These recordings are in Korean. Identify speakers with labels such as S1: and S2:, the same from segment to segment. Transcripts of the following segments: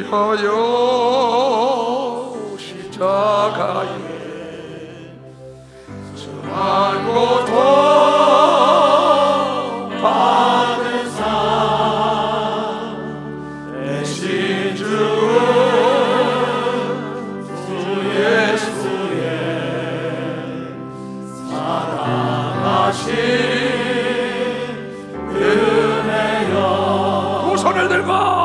S1: 위하여 십자가에 정한 고통 받은 삶 대신 죽은 주 예수의 사랑하신 은혜여 두 손을 들고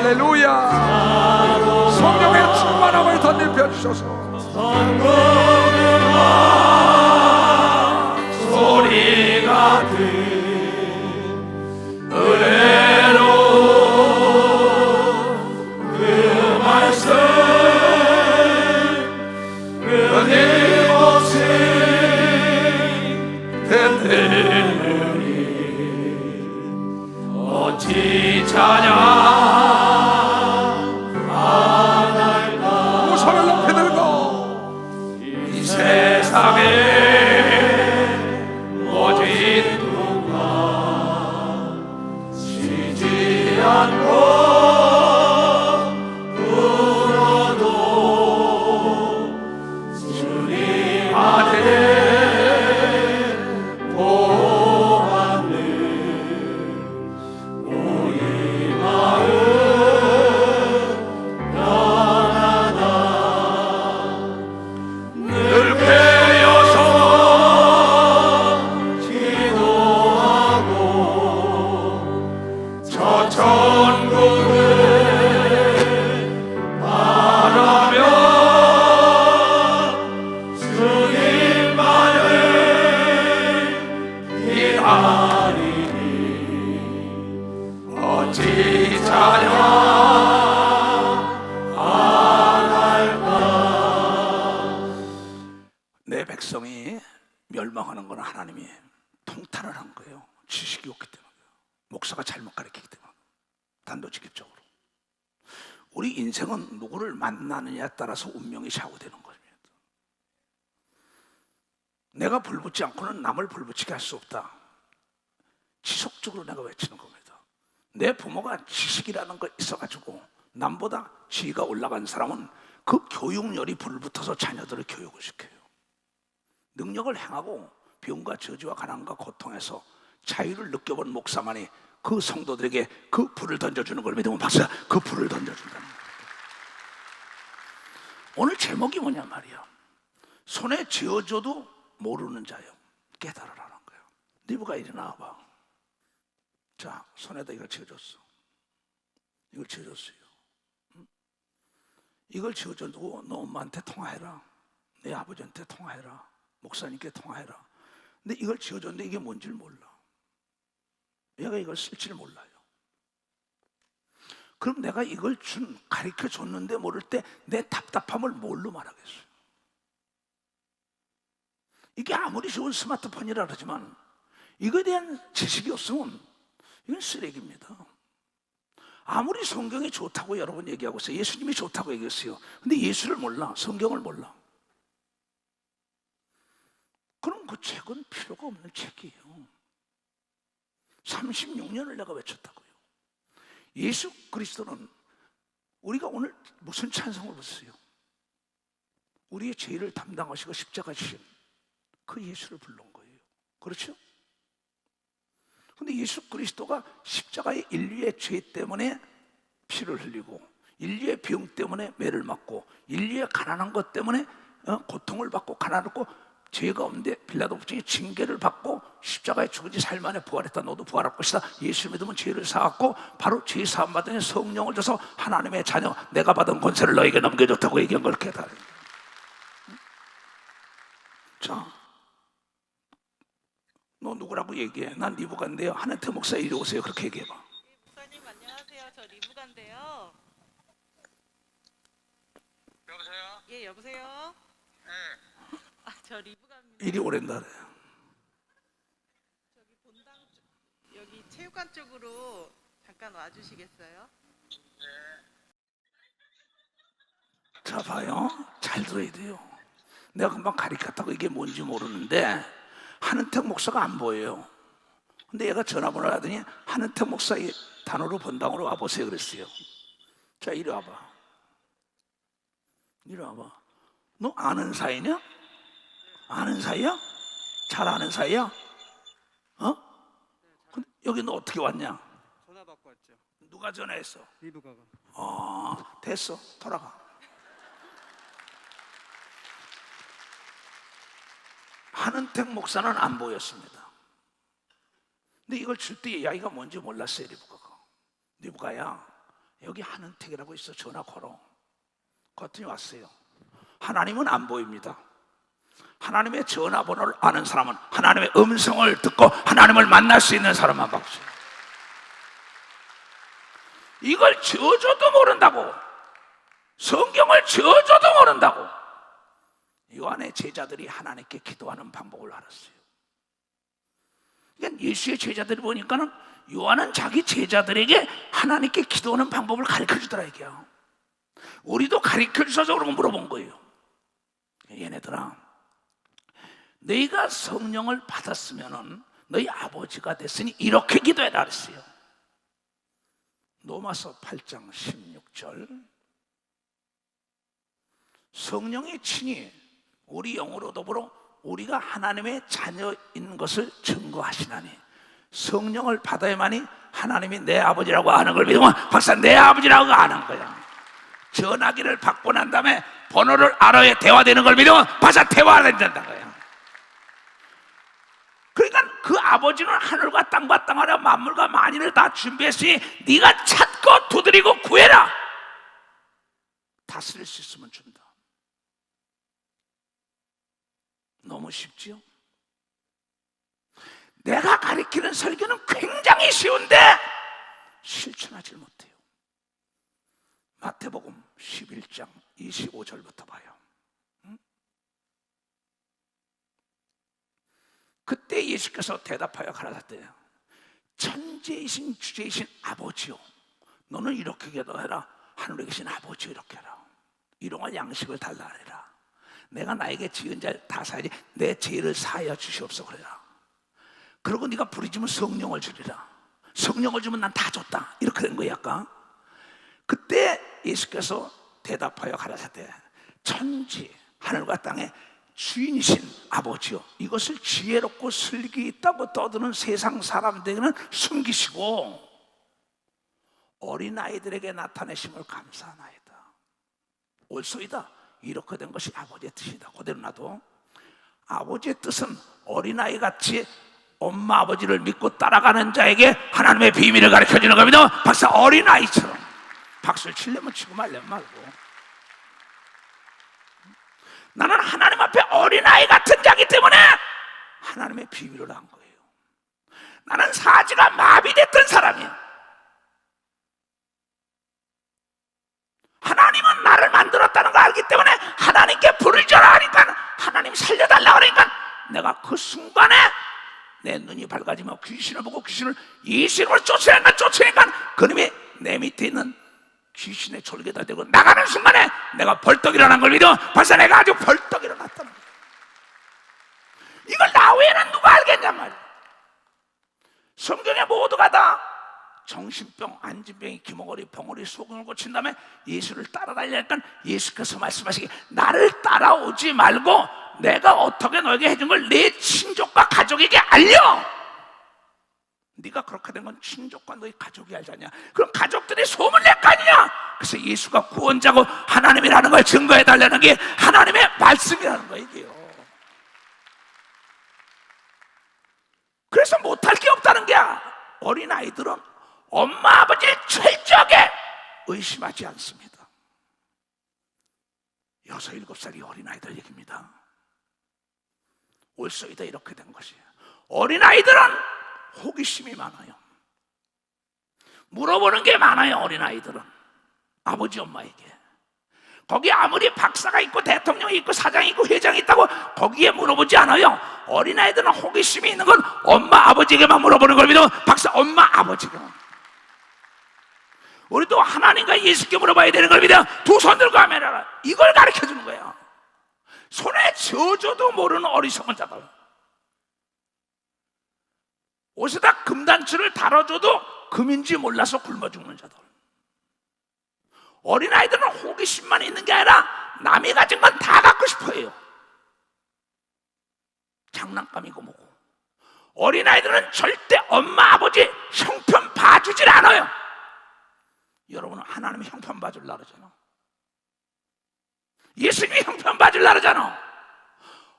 S1: 할렐루야. 성령의 충만함을 덧입혀 주셔서 소리 같은 은혜로 그 말씀 끊임없이 듣느니 어찌 찬양 세상에 오직 누가 쉬지 않고 울어도 주님 안에 보았는 우리 마음 내 백성이 멸망하는 건 하나님이 통탄을 한 거예요. 지식이 없기 때문에, 목사가 잘못 가르치기 때문에. 단도직입적으로 우리 인생은 누구를 만나느냐에 따라서 운명이 좌우되는 겁니다. 내가 불붙지 않고는 남을 불붙이게 할 수 없다. 지속적으로 내가 외치는 겁니다. 내 부모가 지식이라는 거 있어가지고 남보다 지위가 올라간 사람은 그 교육열이 불붙어서 자녀들을 교육을 시켜요. 능력을 행하고 병과 저주와 가난과 고통에서 자유를 느껴본 목사만이 그 성도들에게 그 불을 던져주는 걸 믿으면 박사 그 불을 던져준다는 거예요. 오늘 제목이 뭐냐 말이야. 손에 쥐어줘도 모르는 자요 깨달으라는 거예요. 리브가 이리 나와봐. 자, 손에다 이걸 쥐어줬어. 이걸 쥐어줬어요. 이걸 쥐어줘도 너 엄마한테 통화해라. 내 아버지한테 통화해라. 목사님께 통화해라. 근데 이걸 쥐어줬는데 이게 뭔지를 몰라. 얘가 이걸 쓸지를 몰라요. 그럼 내가 이걸 가르쳐 줬는데 모를 때 내 답답함을 뭘로 말하겠어요? 이게 아무리 좋은 스마트폰이라 그러지만 이거에 대한 지식이 없으면 이건 쓰레기입니다. 아무리 성경이 좋다고 여러분 얘기하고 있어요. 예수님이 좋다고 얘기했어요. 근데 예수를 몰라. 성경을 몰라. 그럼 그 책은 필요가 없는 책이에요. 36년을 내가 외쳤다고요. 예수 그리스도는 우리가 오늘 무슨 찬송을 부르세요? 우리의 죄를 담당하시고 십자가 지신 그 예수를 부른 거예요. 그렇죠? 근데 예수 그리스도가 십자가의 인류의 죄 때문에 피를 흘리고 인류의 병 때문에 매를 맞고 인류의 가난한 것 때문에 고통을 받고 가난했고 죄가 없는데 빌라도 법정에 징계를 받고 십자가에 죽은 지 4일 만에 부활했다. 너도 부활할 것이다. 예수 믿으면 죄를 사갖고 바로 죄 사함 받으니 성령을 줘서 하나님의 자녀, 내가 받은 권세를 너에게 넘겨줬다고 얘기한 걸 깨달아요. 자, 너 누구라고 얘기해? 난 리브가인데요. 하나태 목사 이리 오세요. 그렇게 얘기해봐.
S2: 목사님 안녕하세요. 저 리브가인데요.
S3: 여보세요?
S2: 예, 여보세요.
S3: 네.
S2: 저 리브가입니다.
S1: 이리 오랜다 그래.
S2: 저기 본당 쪽, 여기 체육관 쪽으로 잠깐 와주시겠어요?
S1: 자, 봐요. 잘 들어야 돼요. 내가 금방 가리켰다고 이게 뭔지 모르는데 한은택 목사가 안 보여요. 근데 얘가 전화번호를 하더니 한은택 목사 의 단으로 본당으로 와보세요 그랬어요. 자, 이리 와봐. 이리 와봐. 너 아는 사이냐? 아는 사이야? 잘 아는 사이야? 근데 여기 너 어떻게 왔냐?
S3: 전화 받고 왔죠.
S1: 누가 전화했어?
S3: 리브가가.
S1: 됐어. 돌아가. 한은택 목사는 안 보였습니다. 근데 이걸 줄 때 이야기가 뭔지 몰랐어요. 리브가가. 리브가야, 여기 한은택이라고 있어. 전화 걸어. 그랬더니 왔어요. 하나님은 안 보입니다. 하나님의 전화번호를 아는 사람은, 하나님의 음성을 듣고 하나님을 만날 수 있는 사람만 봤어요. 이걸 저어줘도 모른다고, 성경을 저어줘도 모른다고 요한의 제자들이 하나님께 기도하는 방법을 알았어요. 그러니까 예수의 제자들이 보니까는 요한은 자기 제자들에게 하나님께 기도하는 방법을 가르쳐주더라 이게요. 우리도 가르쳐주셔서 그런 거 물어본 거예요. 얘네들아, 너희가 성령을 받았으면은 너희 아버지가 됐으니 이렇게 기도해라 그랬어요. 로마서 8장 16절. 성령이 친히 우리 영으로 더불어 우리가 하나님의 자녀인 것을 증거하시나니, 성령을 받아야만이 하나님이 내 아버지라고 아는 걸 믿으면 박사 내 아버지라고 아는 거야. 전화기를 받고 난 다음에 번호를 알아야 대화되는 걸 믿으면 박사 대화가 된다는 거야. 그러니까 그 아버지는 하늘과 땅과 땅 아래 만물과 만인을 다 준비했으니 네가 찾고 두드리고 구해라. 다스릴 수 있으면 준다. 너무 쉽지요? 내가 가르치는 설교는 굉장히 쉬운데 실천하지 못해요. 마태복음 11장 25절부터 봐요. 그때 예수께서 대답하여 가라사대, 천지이신 주제이신 아버지요, 너는 이렇게 기도해라. 하늘에 계신 아버지요, 이렇게 해라. 일용할 양식을 달라 하라. 내가 나에게 지은 자를 다 사야지 내 죄를 사하여 주시옵소서 그래라. 그리고 네가 부르짖으면 성령을 주리라. 성령을 주면 난 다 줬다. 이렇게 된 거야 아까. 그때 예수께서 대답하여 가라사대, 천지 하늘과 땅의 주인이신 아버지요, 이것을 지혜롭고 슬기 있다고 떠드는 세상 사람들에게는 숨기시고 어린아이들에게 나타내심을 감사하나이다. 옳소이다. 이렇게 된 것이 아버지의 뜻이다. 그대로 놔도 아버지의 뜻은 어린아이같이 엄마 아버지를 믿고 따라가는 자에게 하나님의 비밀을 가르쳐주는 겁니다. 박사 어린아이처럼 박수를 치려면 치고 말려면 말고. 나는 하나님 앞에 어린아이 같은 자기 때문에 하나님의 비밀을 한 거예요. 나는 사지가 마비됐던 사람이야. 하나님은 나를 만들었다는 걸 알기 때문에 하나님께 불을 져라 하니까, 하나님 살려달라 그러니까 내가 그 순간에 내 눈이 밝아지며 귀신을 보고 귀신을 예수님을 쫓아내니까 그놈이 내 밑에 있는 귀신의 졸개다 되고 나가는 순간에 내가 벌떡 일어난 걸 믿어. 벌써 내가 아주 벌떡 일어났단 말이야. 이걸 나 외에는 누가 알겠냔 말이야. 성경에 모두가 다 정신병, 안진병이, 기머거리, 병어리, 소경을 고친 다음에 예수를 따라다니니까 예수께서 말씀하시기, 나를 따라오지 말고 내가 어떻게 너에게 해준 걸 내 친족과 가족에게 알려. 네가 그렇게 된 건 친족과 너희 가족이 알잖냐. 그럼 가족들이 소문낼 거 아니냐. 그래서 예수가 구원자고 하나님이라는 걸 증거해 달라는 게 하나님의 말씀이라는 거예요. 이게요. 그래서 못할 게 없다는 게야. 어린아이들은 엄마 아버지를 철저하게 의심하지 않습니다. 6, 7살이 어린아이들 얘기입니다. 올소이다 이렇게 된 것이에요. 어린아이들은 호기심이 많아요. 물어보는 게 많아요. 어린아이들은 아버지 엄마에게. 거기 아무리 박사가 있고 대통령이 있고 사장이 있고 회장이 있다고 거기에 물어보지 않아요. 어린아이들은 호기심이 있는 건 엄마 아버지에게만 물어보는 걸 믿으면 박사 엄마 아버지에게만. 우리도 하나님과 예수께 물어봐야 되는 걸 믿으면 두 손 들고 하면 이걸 가르쳐 주는 거예요. 손에 져줘도 모르는 어리석은 자들. 옷에다 금단추를 달아줘도 금인지 몰라서 굶어 죽는 자들. 어린아이들은 호기심만 있는 게 아니라 남이 가진 건 다 갖고 싶어 해요. 장난감이고 뭐고. 어린아이들은 절대 엄마 아버지 형편 봐주질 않아요. 여러분은 하나님이 형편 봐줄라 그러잖아. 예수님이 형편 봐줄라 그러잖아.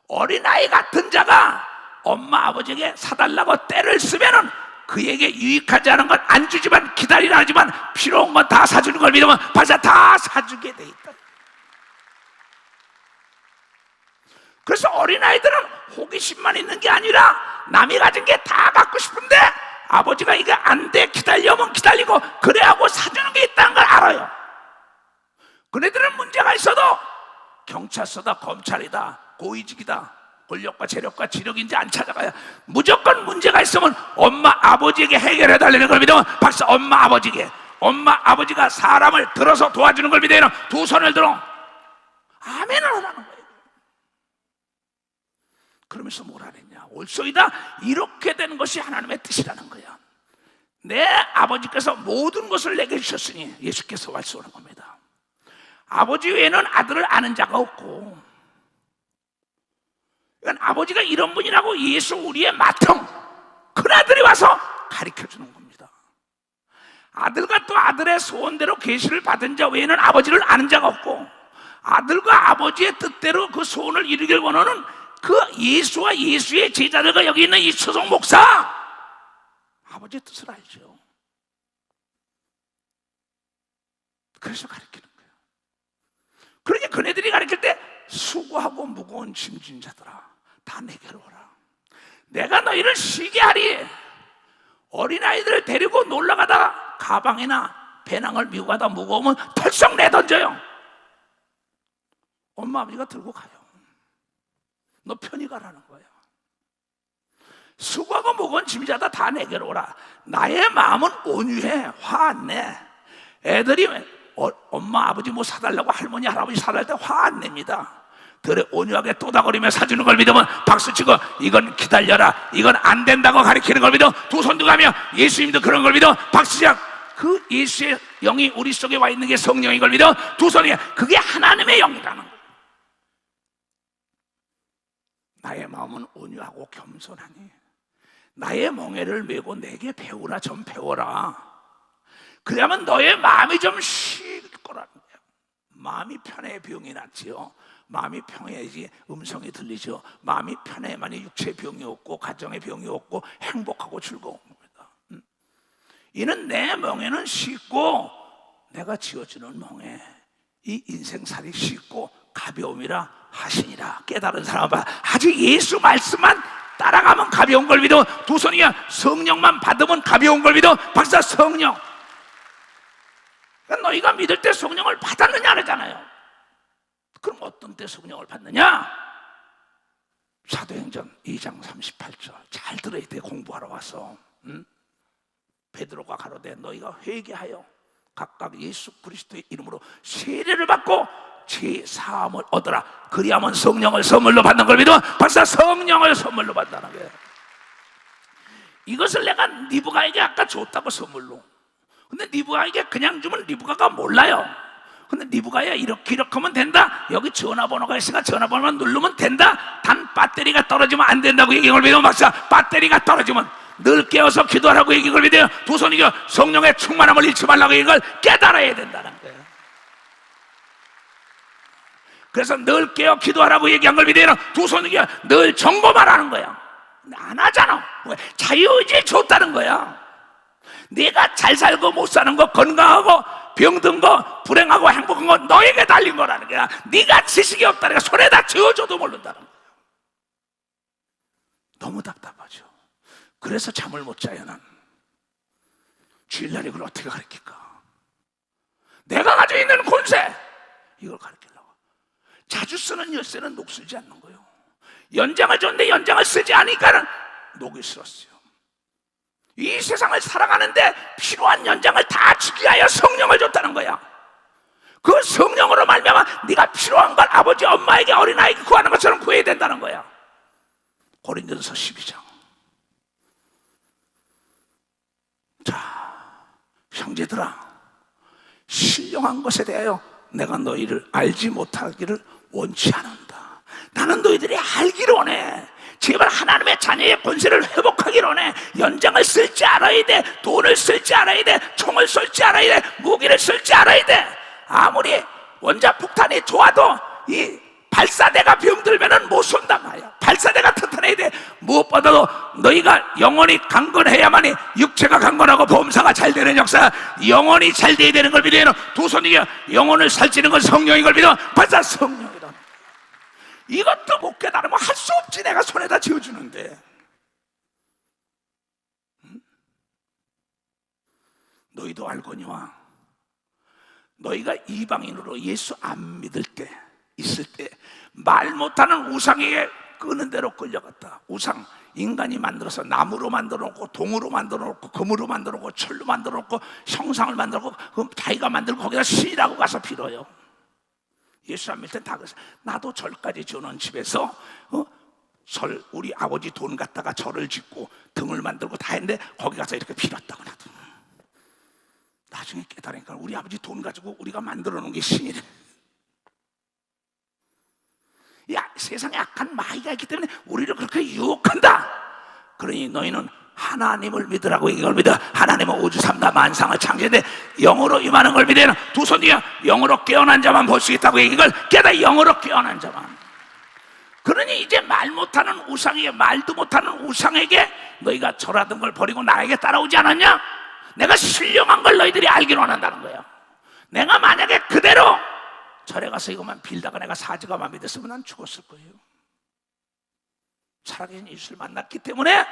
S1: 어린아이 같은 자가 엄마 아버지에게 사달라고 때를 쓰면은 그에게 유익하지 않은 건 안 주지만 기다리라 하지만 필요한 건 다 사주는 걸 믿으면 벌써 다 사주게 돼 있다. 그래서 어린아이들은 호기심만 있는 게 아니라 남이 가진 게 다 갖고 싶은데 아버지가 이게 안 돼 기다려면 기다리고 그래야 하고 사주는 게 있다는 걸 알아요. 그네들은 문제가 있어도 경찰서다 검찰이다 고위직이다 권력과 재력과 지력인지 안 찾아가야 무조건 문제가 있으면 엄마 아버지에게 해결해 달라는 걸 믿으면 박사 엄마 아버지에게. 엄마 아버지가 사람을 들어서 도와주는 걸 믿으면 두 손을 들어 아멘을 하라는 거예요. 그러면서 뭘 하느냐, 올소이다 이렇게 되는 것이 하나님의 뜻이라는 거야. 내 아버지께서 모든 것을 내게 주셨으니 예수께서 말씀하는 겁니다. 아버지 외에는 아들을 아는 자가 없고, 그러니까 아버지가 이런 분이라고 예수 우리의 맏형 큰아들이 와서 가르쳐주는 겁니다. 아들과 또 아들의 소원대로 계시를 받은 자 외에는 아버지를 아는 자가 없고, 아들과 아버지의 뜻대로 그 소원을 이루길 원하는 그 예수와 예수의 제자들과 여기 있는 이 초성 목사, 아버지의 뜻을 알죠. 그래서 가르치는 거예요. 그러니 그네들이 가르칠 때 수고하고 무거운 짐진 자들아 다 내게로 오라. 내가 너희를 쉬게 하리. 어린아이들을 데리고 놀러가다가 가방이나 배낭을 미고 가다 무거우면 털썩 내던져요. 엄마 아버지가 들고 가요. 너 편히 가라는 거예요. 수고하고 무거운 짐자다 다 내게로 오라. 나의 마음은 온유해. 화 안 내. 애들이 엄마 아버지 뭐 사달라고 할머니 할아버지 사달 때 화 안 냅니다. 그래 온유하게 또다거리며 사주는 걸 믿으면 박수치고 이건 기다려라 이건 안 된다고 가르치는 걸 믿어 두 손 들고 가며 예수님도 그런 걸 믿어 박수치고 그 예수의 영이 우리 속에 와 있는 게 성령인 걸 믿어 두 손이 그게 하나님의 영이라는 거예요. 나의 마음은 온유하고 겸손하니 나의 멍에를 메고 내게 배우라. 좀 배워라. 그러면 너의 마음이 좀 쉴 거라는 거예요. 마음이 편해 병이 낫지요. 마음이 평해야지 음성이 들리죠. 마음이 편해야만이 육체의 병이 없고 가정의 병이 없고 행복하고 즐거운 겁니다. 이는 내 멍에는 쉽고 내가 지어주는 멍에 이 인생살이 쉽고 가벼움이라 하시니라. 깨달은 사람은 아주 예수 말씀만 따라가면 가벼운 걸 믿어. 두 손이야. 성령만 받으면 가벼운 걸 믿어. 박사 성령. 그러니까 너희가 믿을 때 성령을 받았느냐 그러잖아요. 그럼 어떤 때 성령을 받느냐? 사도행전 2장 38절 잘 들어야 돼. 공부하러 와서 베드로가 가로되 너희가 회개하여 각각 예수 그리스도의 이름으로 세례를 받고 죄 사함을 얻어라. 그리하면 성령을 선물로 받는 걸 믿어. 박사 성령을 선물로 받는다는 거예요. 이것을 내가 니부가에게 아까 줬다고 선물로. 근데 니부가에게 그냥 주면 니부가가 몰라요. 근데 니부가야 이렇게 하면 된다. 여기 전화번호가 있으니까 전화번호만 누르면 된다. 단 배터리가 떨어지면 안 된다고 얘기한 걸 믿어. 박사 배터리가 떨어지면 늘 깨어서 기도하라고 얘기한 걸 믿어요. 두 손이겨 성령의 충만함을 잃지 말라고 얘기한 걸 깨달아야 된다는 거예요. 그래서 늘 깨어 기도하라고 얘기한 걸 믿어요. 두 손이 늘 점검하라는 거야. 근데 안 하잖아. 왜? 자유의지를 줬다는 거야. 네가 잘 살고 못 사는 거, 건강하고 병든 거, 불행하고 행복한 거 너에게 달린 거라는 거야. 네가 지식이 없다니까 손에다 쥐어줘도 모른다는 거야. 너무 답답하죠. 그래서 잠을 못 자요. 난 주일날 이걸 어떻게 가르칠까? 내가 가지고 있는 권세 이걸 가르치려고. 자주 쓰는 열쇠는 녹 쓰지 않는 거예요. 연장을 줬는데 연장을 쓰지 않으니까 녹이 슬었어요. 이 세상을 살아가는데 필요한 연장을 다 주기 위하여 성령을 줬다는 거야. 그 성령으로 말미암아 네가 필요한 걸 아버지 엄마에게 어린아이에게 구하는 것처럼 구해야 된다는 거야. 고린도전서 12장. 자, 형제들아, 신령한 것에 대하여 내가 너희를 알지 못하기를 원치 않는다. 나는 너희들이 알기를 원해. 제발 하나님의 자녀의 권세를 회복하기를 원해. 연장을 쓸지 알아야 돼. 돈을 쓸지 알아야 돼. 총을 쓸지 알아야 돼. 무기를 쓸지 알아야 돼. 아무리 원자폭탄이 좋아도 이 발사대가 병들면은 못 쏜단 말이야. 발사대가 튼튼해야 돼. 무엇보다도 너희가 영혼이 강건해야만이 육체가 강건하고 범사가 잘 되는 역사. 영혼이 잘 돼야 되는 걸 믿어요. 두 손이 영혼을 살찌는 건 성령인 걸 믿어. 발사 성령이다. 이것도 못 깨달으면 할 수 없지. 내가 손에다 쥐어주는데. 너희도 알거니와 너희가 이방인으로 예수 안 믿을 때 있을 때 말 못하는 우상에게 끄는 대로 끌려갔다. 우상 인간이 만들어서 나무로 만들어 놓고 동으로 만들어 놓고 금으로 만들어 놓고 철로 만들어 놓고 형상을 만들어 놓고 그럼 자기가 만들고 거기다 신이라고 가서 빌어요. 예수 안 믿을 땐 다 그랬어. 나도 절까지 지어놓은 집에서 절 우리 아버지 돈 갖다가 절을 짓고 등을 만들고 다 했는데 거기 가서 이렇게 빌었다고. 나도 나중에 깨달으니까 우리 아버지 돈 가지고 우리가 만들어 놓은 게 신이래. 야, 세상에 악한 마귀가 있기 때문에 우리를 그렇게 유혹한다. 그러니 너희는 하나님을 믿으라고 이걸 믿어. 하나님은 우주 삼다 만상을 창조했는데 영으로 임하는 걸 믿어야. 두 손이야 영으로 깨어난 자만 볼 수 있다고 이걸 깨다. 영으로 깨어난 자만. 그러니 이제 말 못하는 우상에게, 말도 못하는 우상에게 너희가 절하던 걸 버리고 나에게 따라오지 않았냐? 내가 신령한 걸 너희들이 알기로 원한다는 거예요. 내가 만약에 그대로 절에 가서 이것만 빌다가 내가 사지가만 믿었으면 난 죽었을 거예요. 살아계신 예수를 만났기 때문에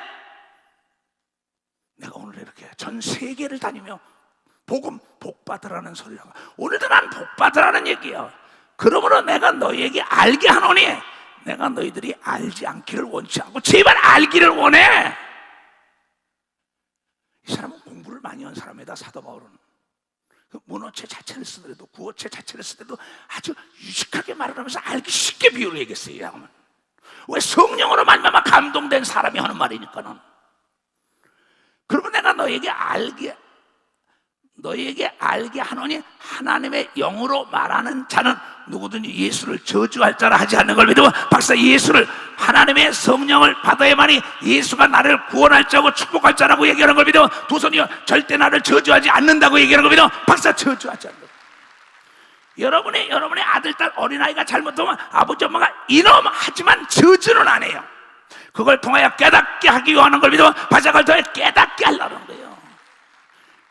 S1: 내가 오늘 이렇게 전 세계를 다니며 복음 복받으라는 소리를 하고, 오늘도 난 복받으라는 얘기야. 그러므로 내가 너희에게 알게 하노니 내가 너희들이 알지 않기를 원치 않고 제발 알기를 원해. 이 사람은 공부를 많이 한 사람이다. 사도 바울은 그 문어체 자체를 쓰더라도 구어체 자체를 쓰더라도 아주 유식하게 말을 하면서 알기 쉽게 비유를 얘기했어요. 왜? 성령으로 말미암아 감동된 사람이 하는 말이니까는. 그러면 내가 너에게 알게 하노니 하나님의 영으로 말하는 자는 누구든지 예수를 저주할 자라 하지 않는 걸 믿으면 박사 예수를 하나님의 성령을 받아야만이 예수가 나를 구원할 자고 축복할 자라고 얘기하는 걸 믿으면 두 손이요 절대 나를 저주하지 않는다고 얘기하는 걸 믿으면 박사 저주하지 않는다. 여러분의 아들, 딸, 어린아이가 잘못하면 아버지 엄마가 이놈 하지만 저주는 안 해요. 그걸 통하여 깨닫게 하기 위한 걸 믿으면 바짝을 통해 깨닫게 하려는 거예요.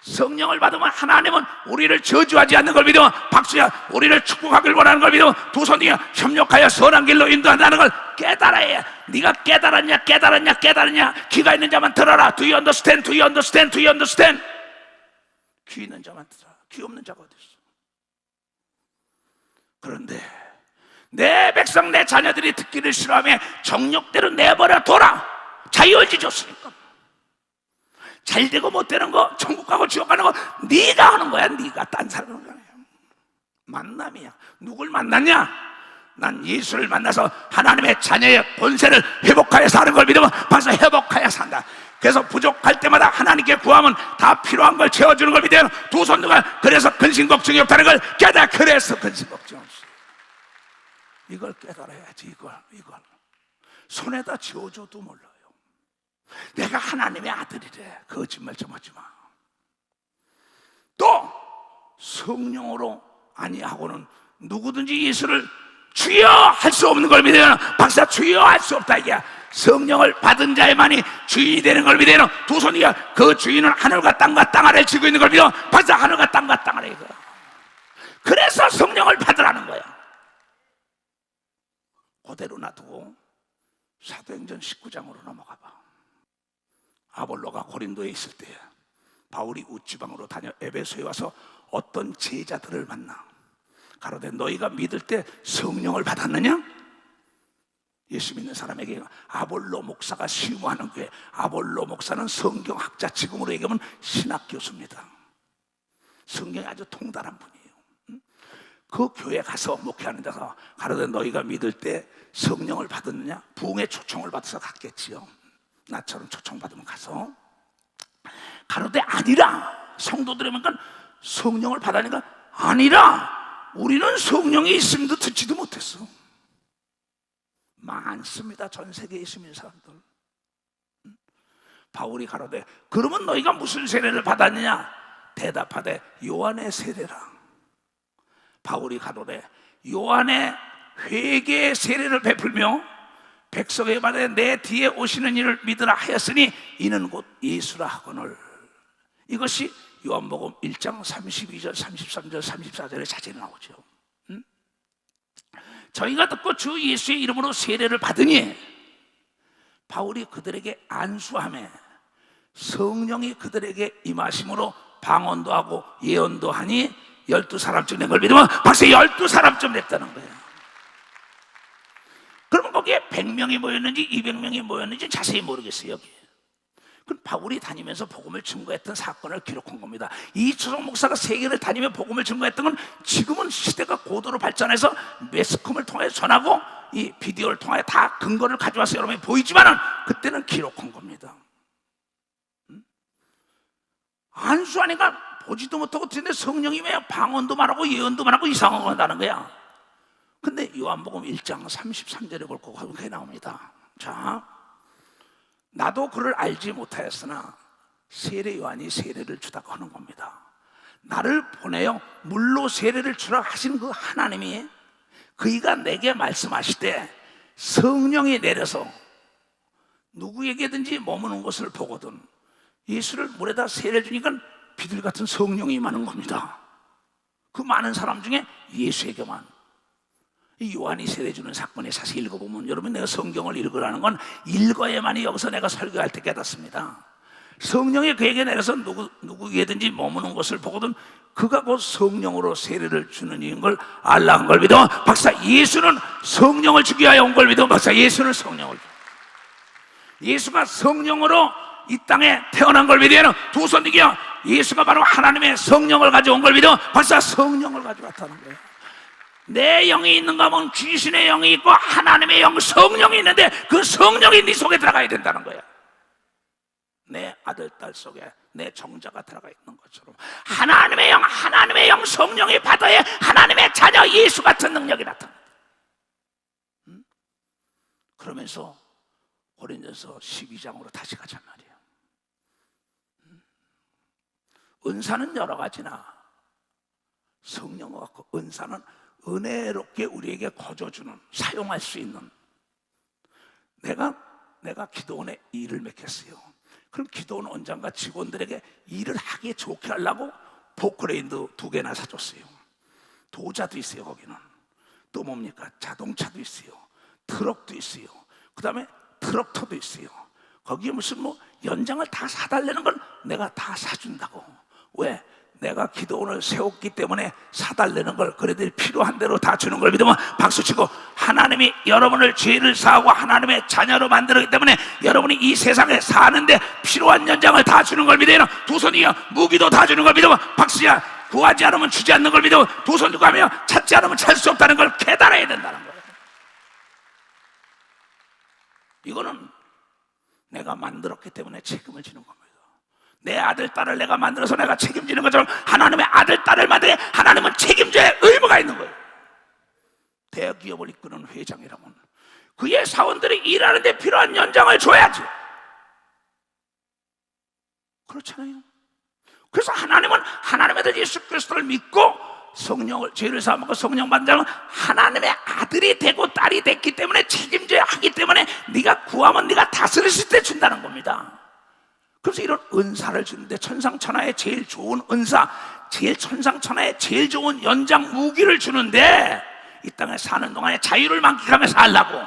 S1: 성령을 받으면 하나님은 우리를 저주하지 않는 걸 믿으면 박수야 우리를 축복하길 원하는 걸 믿으면 두 손이 협력하여 선한 길로 인도한다는 걸 깨달아야 해. 네가 깨달았냐 귀가 있는 자만 들어라. Do you understand? Do you understand? Do you understand? 귀 있는 자만 들어라. 귀 없는 자가 어디 있어? 그런데 내 백성 내 자녀들이 듣기를 싫어하며 정욕대로 내버려 둬라. 자유의지 줬으니까. 잘 되고 못 되는 거, 천국 가고 지옥 가는 거 네가 하는 거야. 네가 딴 사람 하는 거야. 만남이야. 누굴 만났냐? 난 예수를 만나서 하나님의 자녀의 본세를 회복하여 사는 걸 믿으면 벌써 회복하여 산다. 그래서 부족할 때마다 하나님께 구하면 다 필요한 걸 채워주는 걸 믿어요. 두 손누가 그래서 근심 걱정이 없다는 걸 깨달아. 그래서 근심 걱정 없어. 이걸 깨달아야지. 이걸 손에다 쥐어줘도 몰라요. 내가 하나님의 아들이래. 거짓말 좀 하지 마. 또 성령으로 아니하고는 누구든지 예수를 주여 할 수 없는 걸 믿어요. 박사 주여 할 수 없다 이게. 성령을 받은 자에만이 주인이 되는 걸 믿어요. 두 손이가 그 주인은 하늘과 땅과 땅 아래를 지고 있는 걸 믿어. 박사 하늘과 땅과 땅 아래 이거. 그래서 성령을 받으라는 거야. 그대로 놔두고 사도행전 19장으로 넘어가 봐. 아볼로가 고린도에 있을 때 바울이 우지방으로 다녀 에베소에 와서 어떤 제자들을 만나. 가로되 너희가 믿을 때 성령을 받았느냐? 예수 믿는 사람에게 아볼로 목사가 시무하는 교회, 아볼로 목사는 성경학자, 지금으로 얘기하면 신학 교수입니다. 성경이 아주 통달한 분이에요. 그 교회 가서 목회하는 데서 가로되 너희가 믿을 때 성령을 받았느냐? 부흥의 초청을 받아서 갔겠지요. 나처럼 초청받으면 가서 가로되 아니라, 성도들이니까 성령을 받으니까 아니라 우리는 성령이 있음도 듣지도 못했어. 많습니다. 전 세계에 있는 사람들. 바울이 가로되 그러면 너희가 무슨 세례를 받았느냐? 대답하되 요한의 세례라. 바울이 가로되 요한의 회개의 세례를 베풀며 백성에게 말하되 내 뒤에 오시는 이를 믿으라 하였으니 이는 곧 예수라 하거늘. 이것이 요한복음 1장 32절, 33절, 34절에 자세히 나오죠. 저희가 듣고 주 예수의 이름으로 세례를 받으니 바울이 그들에게 안수하며 성령이 그들에게 임하심으로 방언도 하고 예언도 하니 12사람쯤 된 걸 믿으면 벌써 12사람쯤 됐다는 거예요. 그러면 거기에 100명이 모였는지 200명이 모였는지 자세히 모르겠어요. 여기. 그럼 바울이 다니면서 복음을 증거했던 사건을 기록한 겁니다. 이초성 목사가 세계를 다니며 복음을 증거했던 건 지금은 시대가 고도로 발전해서 매스컴을 통해 전하고 이 비디오를 통해 다 근거를 가져와서 여러분이 보이지만은 그때는 기록한 겁니다. 안수하니까 보지도 못하고 듣는데 성령이 왜 방언도 말하고 예언도 말하고 이상한 거 한다는 거야. 근데 요한복음 1장 33절에 볼거 그렇게 나옵니다. 자, 나도 그를 알지 못하였으나 세례 요한이 세례를 주다고 하는 겁니다. 나를 보내어 물로 세례를 주라 하신 그 하나님이 그이가 내게 말씀하시되 성령이 내려서 누구에게든지 머무는 것을 보거든 예수를 물에다 세례를 주니까 비둘 같은 성령이 임하는 겁니다. 그 많은 사람 중에 예수에게만. 이 요한이 세례 주는 사건에 자세히 읽어보면 여러분, 내가 성경을 읽으라는 건 읽어야만이 여기서 내가 설교할 때 깨닫습니다. 성령이 그에게 내려서 누구에게든지 머무는 것을 보거든 그가 곧 성령으로 세례를 주는 이인 걸 알라는 걸 믿어. 박사, 예수는 성령을 주기 위하여 온 걸 믿어. 박사, 예수는 성령을 주. 예수가 성령으로 이 땅에 태어난 걸 믿어요. 두 손 들기요. 예수가 바로 하나님의 성령을 가져온 걸 믿어. 박사, 성령을 가져왔다는 거예요. 내 영이 있는가 하면 귀신의 영이 있고 하나님의 영, 성령이 있는데 그 성령이 네 속에 들어가야 된다는 거야. 내 아들, 딸 속에 내 정자가 들어가 있는 것처럼 하나님의 영 성령이 받아야 하나님의 자녀 예수 같은 능력이 나타납니다. 그러면서 고린도서 12장으로 다시 가잔 말이에요. 은사는 여러 가지나 성령과 같고 은사는 은혜롭게 우리에게 거저주는, 사용할 수 있는. 내가 기도원에 일을 맡겼어요. 그럼 기도원 원장과 직원들에게 일을 하기 좋게 하려고 포크레인도 2개나 사줬어요. 도자도 있어요. 거기는 또 뭡니까? 자동차도 있어요. 트럭도 있어요. 그 다음에 트럭터도 있어요. 거기에 무슨 연장을 다 사달라는 걸 내가 다 사준다고. 왜? 내가 기도원을 세웠기 때문에 사달라는 걸 그래도 필요한 대로 다 주는 걸 믿으면 박수치고, 하나님이 여러분을 죄를 사하고 하나님의 자녀로 만들었기 때문에 여러분이 이 세상에 사는데 필요한 연장을 다 주는 걸 믿어요. 두 손이요. 무기도 다 주는 걸 믿으면 박수야. 구하지 않으면 주지 않는 걸 믿으면 두 손 들고 하며 찾지 않으면 찾을 수 없다는 걸 깨달아야 된다는 거예요. 이거는 내가 만들었기 때문에 책임을 지는 겁니다. 내 아들, 딸을 내가 만들어서 내가 책임지는 것처럼 하나님의 아들, 딸을 만들어 하나님은 책임져야 의무가 있는 거예요. 대기업을 이끄는 회장이라면 그의 사원들이 일하는데 필요한 연장을 줘야지. 그렇잖아요. 그래서 하나님은 하나님의 아들 예수 그리스도를 믿고 성령을 죄를 사하고 성령 받는 자는 하나님의 아들이 되고 딸이 됐기 때문에 책임져야 하기 때문에 네가 구하면 네가 다스리실 때 준다는 겁니다. 그래서 이런 은사를 주는데 천상천하의 제일 좋은 은사, 제일 천상천하의 제일 좋은 연장 무기를 주는데 이 땅에 사는 동안에 자유를 만끽하며 살라고.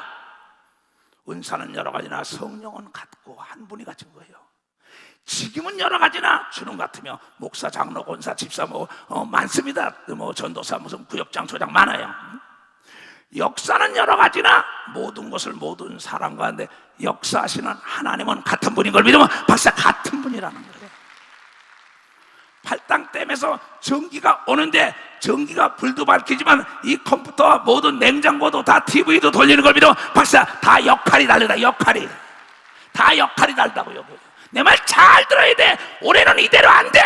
S1: 은사는 여러 가지나 성령은 같고 한 분이 가진 거예요. 지금은 여러 가지나 주는 것 같으며 목사, 장로, 권사, 집사 많습니다. 전도사, 무슨 구역장, 조장 많아요. 역사는 여러 가지나 모든 것을 모든 사람 가운데 역사하시는 하나님은 같은 분인 걸 믿으면 박사 같은 분이라는 거예요. 팔당댐에서 전기가 오는데 전기가 불도 밝히지만 이 컴퓨터와 모든 냉장고도 다 TV도 돌리는 걸 믿으면 박사 다 역할이 다르다. 역할이 다 역할이 다르다고요. 내 말 잘 들어야 돼. 올해는 이대로 안 돼.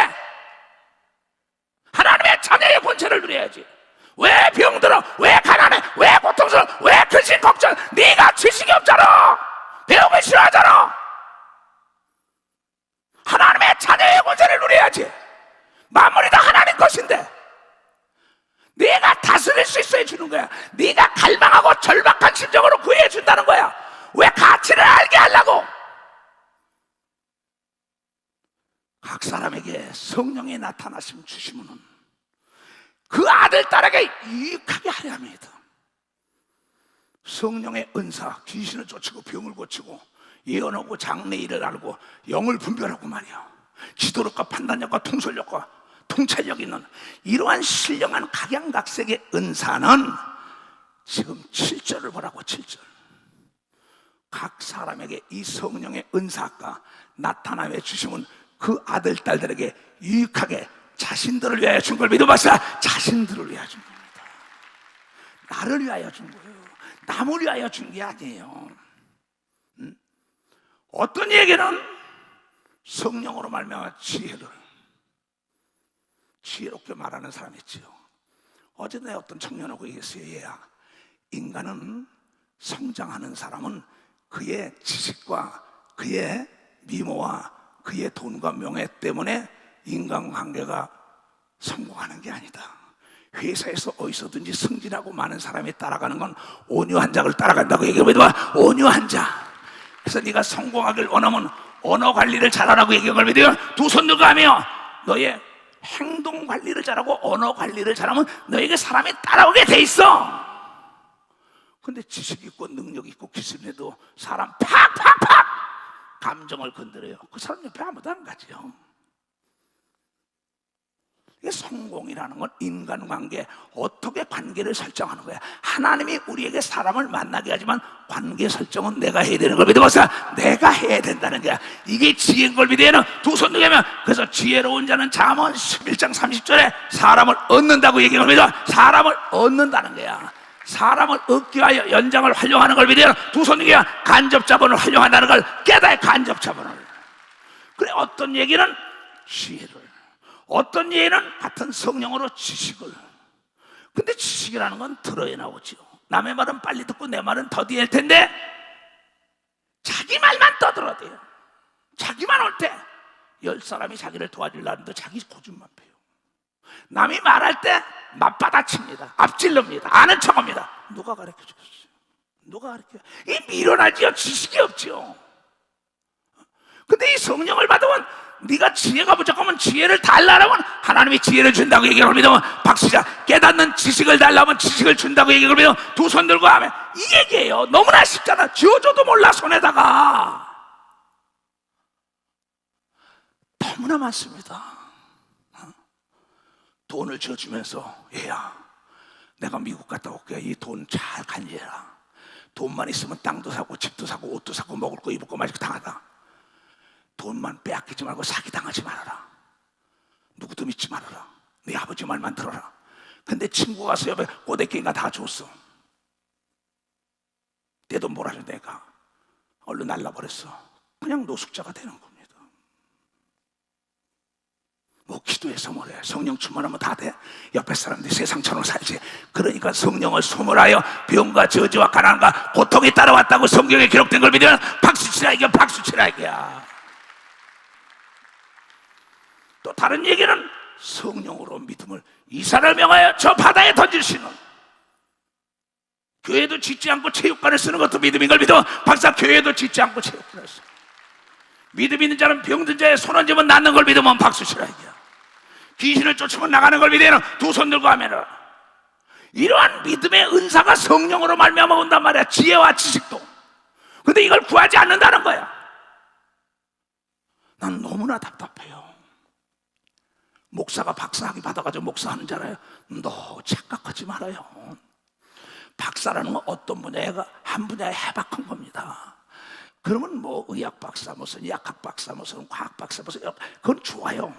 S1: 하나님의 자녀의 권세를 누려야지. 왜 병들어? 왜 가난해? 왜 고통스러워? 왜 근심 걱정? 네가 지식이 없잖아. 배우기 싫어하잖아. 하나님의 자녀의 권세를 누려야지. 만물이 다 하나님 것인데 네가 다스릴 수 있어야 주는 거야. 네가 갈망하고 절박한 심정으로 구해 준다는 거야. 왜 가치를 알게 하려고? 각 사람에게 성령의 나타나심 주시면 그 아들 딸에게 유익하게 하려 합니다. 성령의 은사, 귀신을 쫓고 병을 고치고 예언하고 장래일을 알고 영을 분별하고 말이야. 지도력과 판단력과 통솔력과 통찰력 있는 이러한 신령한 각양각색의 은사는 지금 7절을 보라고. 7절. 각 사람에게 이 성령의 은사가 나타나며 주시면 그 아들 딸들에게 유익하게 자신들을 위하여 준 걸 믿어봤어요. 자신들을 위하여 준 겁니다. 나를 위하여 준 거예요. 남을 위하여 준 게 아니에요. 어떤 얘기는 성령으로 말미암아 지혜롭게 말하는 사람이 있지요. 어제 내 어떤 청년하고 얘기했어요. 얘야, 인간은 성장하는 사람은 그의 지식과 그의 미모와 그의 돈과 명예 때문에 인간관계가 성공하는 게 아니다. 회사에서 어디서든지 승진하고 많은 사람이 따라가는 건 온유한 자를 따라간다고 얘기해봐. 온유한 자. 그래서 네가 성공하길 원하면 언어 관리를 잘하라고 얘기하면 믿어요. 두 손 들고 하며 너의 행동 관리를 잘하고 언어 관리를 잘하면 너에게 사람이 따라오게 돼 있어. 근데 지식 있고 능력 있고 기술에도 사람 팍팍팍 감정을 건드려요. 그 사람 옆에 아무도 안 가죠. 이게 성공이라는 건 인간관계, 어떻게 관계를 설정하는 거야. 하나님이 우리에게 사람을 만나게 하지만 관계 설정은 내가 해야 되는 걸 믿어보세요. 내가 해야 된다는 거야. 이게 지혜인 걸 믿어야는 두 손 들게 하면, 그래서 지혜로운 자는 잠언 11장 30절에 사람을 얻는다고 얘기를 믿어. 사람을 얻는다는 거야. 사람을 얻기 위하여 연장을 활용하는 걸 믿어야 두 손 들게 간접 자본을 활용한다는 걸 깨달아. 간접 자본을. 그래, 어떤 얘기는 지혜를, 어떤 예는 같은 성령으로 지식을. 근데 지식이라는 건 들어야 나오죠. 남의 말은 빨리 듣고 내 말은 더디게 할 텐데 자기 말만 떠들어야 돼요. 자기만 올 때 10사람이 자기를 도와주려는데 자기 고집만 펴요. 남이 말할 때 맞받아칩니다. 앞질릅니다. 아는 척합니다. 누가 가르쳐줬어요? 누가 가르쳐요? 이 미련하지요. 지식이 없지요. 근데 이 성령을 받으면 네가 지혜가 부족하면 지혜를 달라면 하나님이 지혜를 준다고 얘기를 믿으면 박수자. 깨닫는 지식을 달라면 지식을 준다고 얘기를 믿으면 두 손 들고 하면 이 얘기예요. 너무나 쉽잖아. 지어줘도 몰라 손에다가. 너무나 많습니다. 돈을 지어주면서 얘야, 내가 미국 갔다 올게. 이 돈 잘 관리해라. 돈만 있으면 땅도 사고 집도 사고 옷도 사고 먹을 거 입을 거 마실 거 다 하다. 돈만 빼앗기지 말고 사기당하지 말아라. 누구도 믿지 말아라. 네 아버지 말만 들어라. 근데 친구가 와서 옆에 꼬대끼가 다 줬어. 내 돈 몰아줘. 내가 얼른 날라버렸어. 그냥 노숙자가 되는 겁니다. 뭐 기도해서 뭐래. 성령 충만하면 다 돼. 옆에 사람들이 세상처럼 살지. 그러니까 성령을 소멸하여 병과 저주와 가난과 고통이 따라왔다고 성경에 기록된 걸 믿으면 박수치라 이게 박수치라 이게야. 또 다른 얘기는 성령으로 믿음을 이사를 명하여 저 바다에 던지시는, 교회도 짓지 않고 체육관을 쓰는 것도 믿음인 걸 믿어. 박사, 교회도 짓지 않고 체육관을 써. 믿음 있는 자는 병든 자의 손 얹으면 낫는 걸 믿으면 박수 치라 이거야. 귀신을 쫓으면 나가는 걸 믿으면 두 손 들고 하면은, 이러한 믿음의 은사가 성령으로 말미암아 온단 말이야. 지혜와 지식도. 근데 이걸 구하지 않는다는 거야. 난 너무나 답답해요. 목사가 박사학위 받아가지고 목사하는 줄 알아요? 너 착각하지 말아요. 박사라는 건 어떤 분야가 한 분야에 해박한 겁니다. 그러면 뭐 의학 박사, 무슨 약학 박사, 무슨 과학 박사, 무슨 그건 좋아요.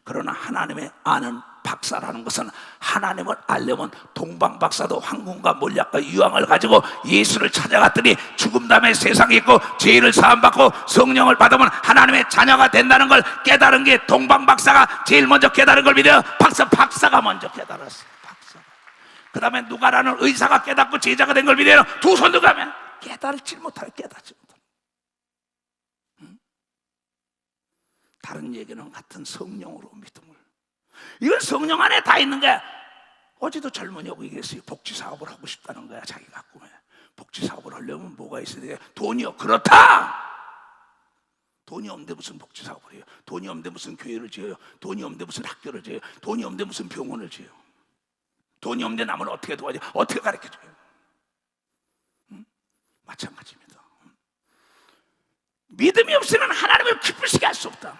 S1: 그러나 하나님의 아는 박사라는 것은, 하나님을 알려면 동방 박사도 황금과 몰약과 유황을 가지고 예수를 찾아갔더니 죽음 다음에 세상에 있고 죄를 사함받고 성령을 받으면 하나님의 자녀가 된다는 걸 깨달은 게 동방 박사가 제일 먼저 깨달은 걸 믿어요. 박사가 먼저 깨달았어요. 그 다음에 누가라는 의사가 깨닫고 제자가 된 걸 믿어요. 두 손 들고 가면 깨달지 못하요. 깨닫지 못하요. 다른 얘기는 같은 성령으로 믿음을. 이건 성령 안에 다 있는 거야. 어제도 젊은이 오고 얘기했어요. 복지사업을 하고 싶다는 거야. 자기가 꿈에. 복지사업을 하려면 뭐가 있어야 돼? 돈이요. 그렇다. 돈이 없는데 무슨 복지사업을 해요? 돈이 없는데 무슨 교회를 지어요? 돈이 없는데 무슨 학교를 지어요? 돈이 없는데 무슨 병원을 지어요? 돈이 없는데 남을 어떻게 도와줘? 어떻게 가르쳐줘요? 마찬가지입니다. 믿음이 없으면 하나님을 기쁘시게 할 수 없다.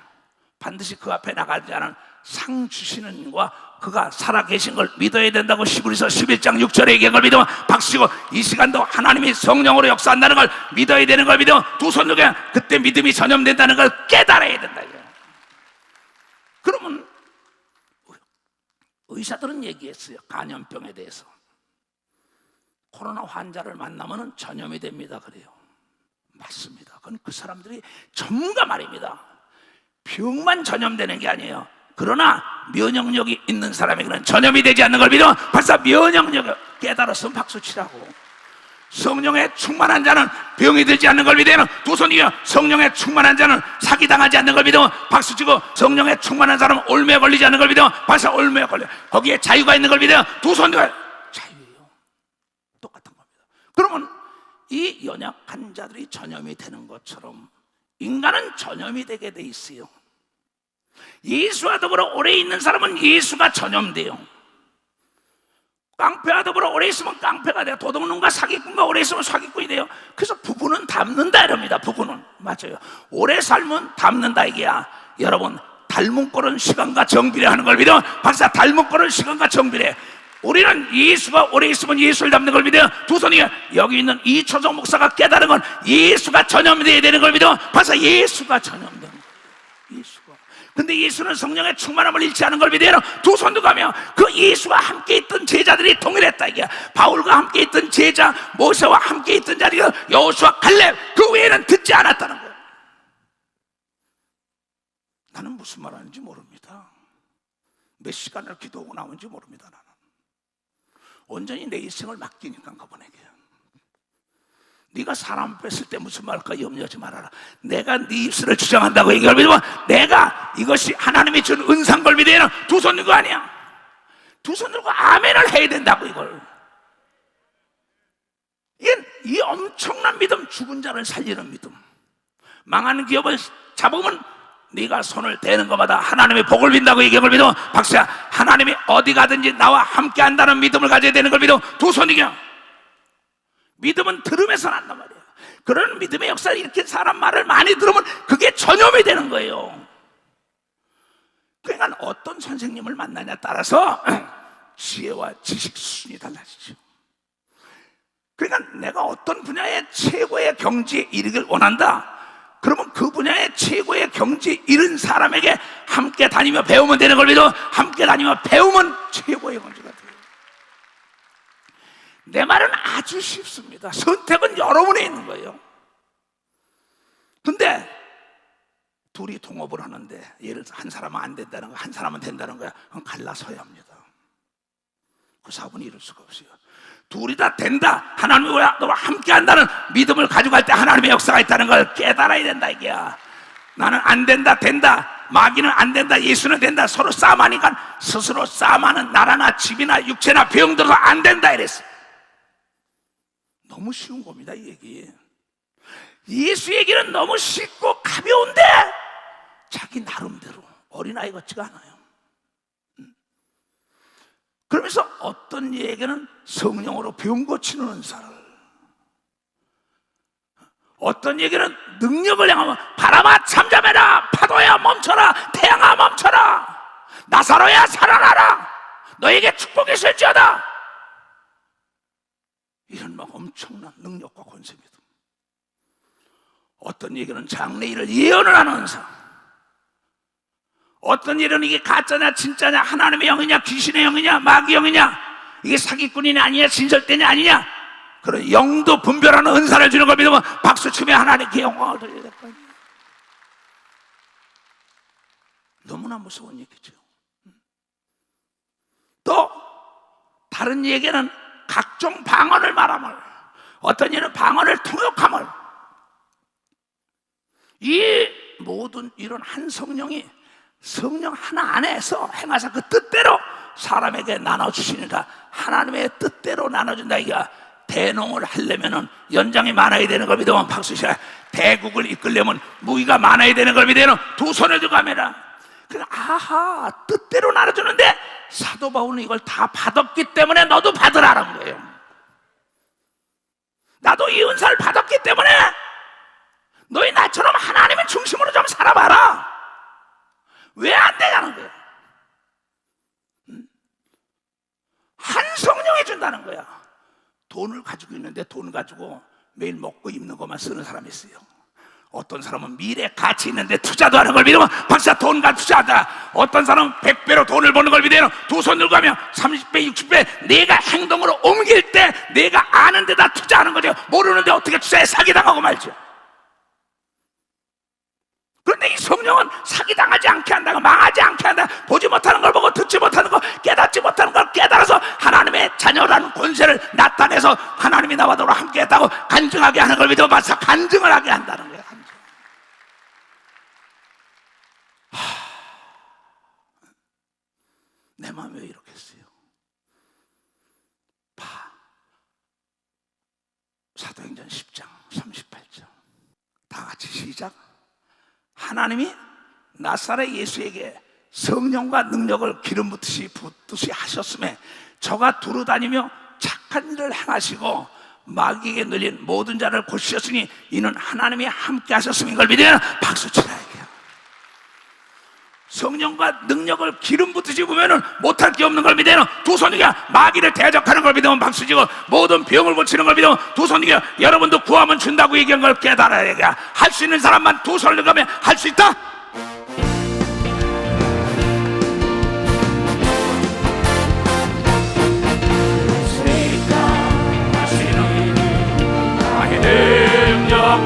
S1: 반드시 그 앞에 나가지 않은 상 주시는 이와 그가 살아계신 걸 믿어야 된다고 히브리서 11장 6절에 얘기한 걸 믿으면 박수치고, 이 시간도 하나님이 성령으로 역사한다는 걸 믿어야 되는 걸 믿으면 두 손 들고 그때 믿음이 전염된다는 걸 깨달아야 된다. 그러면 의사들은 얘기했어요. 간염병에 대해서. 코로나 환자를 만나면 전염이 됩니다. 그래요. 맞습니다. 그건 그 사람들이 전문가 말입니다. 병만 전염되는 게 아니에요. 그러나 면역력이 있는 사람에게는 전염이 되지 않는 걸 믿으면 벌써 면역력을 깨달았으면 박수 치라고. 성령에 충만한 자는 병이 들지 않는 걸 믿으면 두 손이요. 성령에 충만한 자는 사기당하지 않는 걸 믿으면 박수 치고, 성령에 충만한 사람은 올매에 걸리지 않는 걸 믿으면 벌써 올매에 걸려. 거기에 자유가 있는 걸 믿으면 두 손이요. 자유예요. 똑같은 겁니다. 그러면 이 연약한 자들이 전염이 되는 것처럼 인간은 전염이 되게 돼 있어요. 예수와 더불어 오래 있는 사람은 예수가 전염돼요. 깡패와 더불어 오래 있으면 깡패가 돼요. 도둑놈과 사기꾼과 오래 있으면 사기꾼이 돼요. 그래서 부부는 닮는다 이럽니다. 부부는 맞아요. 오래 살면 닮는다 이게야. 여러분, 닮은 꼴은 시간과 정비례 하는 걸 믿어. 박사, 닮은 꼴은 시간과 정비례. 우리는 예수가 오래 있으면 예수를 닮는 걸 믿어요. 두 손이 여기 있는 이초정 목사가 깨달은 건 예수가 전염돼야 되는 걸 믿어. 벌써 예수가 전염되는 거예요. 예수가. 근데 예수는 성령의 충만함을 잃지 않은 걸 믿어요. 두 손도 가며 그 예수와 함께 있던 제자들이 동일했다 이게. 바울과 함께 있던 제자, 모세와 함께 있던 자리가 여호수아, 갈렙, 그 외에는 듣지 않았다는 거예요. 나는 무슨 말 하는지 모릅니다. 몇 시간을 기도하고 나온지 모릅니다. 나는 온전히 내 일생을 맡기니까 그분에게. 네가 사람 앞에 있을 때 무슨 말 할까 염려하지 말아라. 내가 네 입술을 주장한다고 얘기를 믿으면 내가 이것이 하나님이 준 은사인 걸 믿어야 두 손 들고 아니야. 두 손 들고 아멘을 해야 된다고 이걸. 이 엄청난 믿음, 죽은 자를 살리는 믿음. 망하는 기업을 잡으면 네가 손을 대는 것마다 하나님의 복을 빈다고 얘기한 믿어. 박수야. 하나님이 어디 가든지 나와 함께 한다는 믿음을 가져야 되는 걸 믿어. 두 손이겨. 믿음은 들음에서 난단 말이야. 그런 믿음의 역사를 이렇게 사람 말을 많이 들으면 그게 전염이 되는 거예요. 그러니까 어떤 선생님을 만나냐에 따라서 지혜와 지식 수준이 달라지죠. 그러니까 내가 어떤 분야의 최고의 경지에 이르길 원한다. 그러면 그 분야의 최고의 경지에 이른 사람에게 함께 다니며 배우면 되는 걸 믿어. 함께 다니며 배우면 최고의 경지가 돼요. 내 말은 아주 쉽습니다. 선택은 여러분에 있는 거예요. 근데 둘이 동업을 하는데 예를 들어서 한 사람은 안 된다는 거야, 한 사람은 된다는 거야. 그럼 갈라서야 합니다. 그 사업은 이룰 수가 없어요. 둘이 다 된다, 하나님과 너와 함께 한다는 믿음을 가져갈 때 하나님의 역사가 있다는 걸 깨달아야 된다 이게야. 나는 안 된다, 된다. 마귀는 안 된다, 예수는 된다. 서로 싸움하니까 스스로 싸움하는 나라나 집이나 육체나 병들어서 안 된다 이랬어. 너무 쉬운 겁니다, 이 얘기. 예수 얘기는 너무 쉽고 가벼운데 자기 나름대로 어린아이 같지가 않아요. 그러면서 어떤 얘기는 성령으로 병 고치는 은사를, 어떤 얘기는 능력을 향하면 바람아 잠잠해라, 파도야 멈춰라, 태양아 멈춰라, 나사로야 살아나라, 너에게 축복이 있을지어다. 이런 막 엄청난 능력과 권세입니다. 어떤 얘기는 장래일을 예언을 하는 은사, 어떤 일은 이게 가짜냐 진짜냐, 하나님의 영이냐 귀신의 영이냐 마귀 영이냐, 이게 사기꾼이냐 아니냐 진설대냐 아니냐, 그런 영도 분별하는 은사를 주는 걸 믿으면 박수 치며 하나님께 영광을 돌려야 될 거예요. 너무나 무서운 얘기죠. 또 다른 얘기는 각종 방언을 말함을, 어떤 일은 방언을 통역함을, 이 모든 이런 한 성령이 성령 하나 안에서 행하사 그 뜻대로 사람에게 나눠주시니까 하나님의 뜻대로 나눠준다. 이게 대농을 하려면은 연장이 많아야 되는 걸 믿으면 박수시라. 대국을 이끌려면 무기가 많아야 되는 걸 믿으면 두 손에 두 카메라. 아하, 뜻대로 나눠주는데 사도 바울은 이걸 다 받았기 때문에 너도 받으라는 거예요. 나도 이 은사를 받았기 때문에 너희 나처럼 하나님의 중심으로 좀 살아봐라. 왜 안 되냐는 거야. 한 성령이 준다는 거야. 돈을 가지고 있는데 돈 가지고 매일 먹고 입는 것만 쓰는 사람이 있어요. 어떤 사람은 미래 가치 있는데 투자도 하는 걸 믿으면 박사 돈과 투자하다. 어떤 사람은 100배로 돈을 버는 걸 믿으면 두 손 들고 가면 30배 60배 내가 행동으로 옮길 때 내가 아는 데다 투자하는 거죠. 모르는데 어떻게 투자해 사기당하고 말죠. 그런데 이 성령은 사기당하지 않게 한다, 망하지 않게 한다. 보지 못하는 걸 보고 듣지 못하는 거, 깨닫지 못하는 걸 깨달아서 하나님의 자녀라는 권세를 나타내서 하나님이 나와 너와 함께 했다고 간증하게 하는 걸 믿어 봐서 간증을 하게 한다는 거예요. 간증. 내 마음이 왜 이렇게 했어요? 사도행전 10장 38절 다 같이 시작. 하나님이 나사렛 예수에게 성령과 능력을 기름 붓듯이 하셨음에 저가 두루다니며 착한 일을 행하시고 마귀에게 눌린 모든 자를 고치셨으니 이는 하나님이 함께 하셨음인 걸 믿으면 박수 치라. 성령과 능력을 기름 붓듯이 보면은 못할 게 없는 걸 믿으면 두 손이가 마귀를 대적하는 걸 믿으면 박수치고, 모든 병을 고치는 걸 믿으면 두 손이가 여러분도 구하면 준다고 얘기한 걸 깨달아야 할 수 있는 사람만 두 손을 가면 할 수 있다. 나의 능력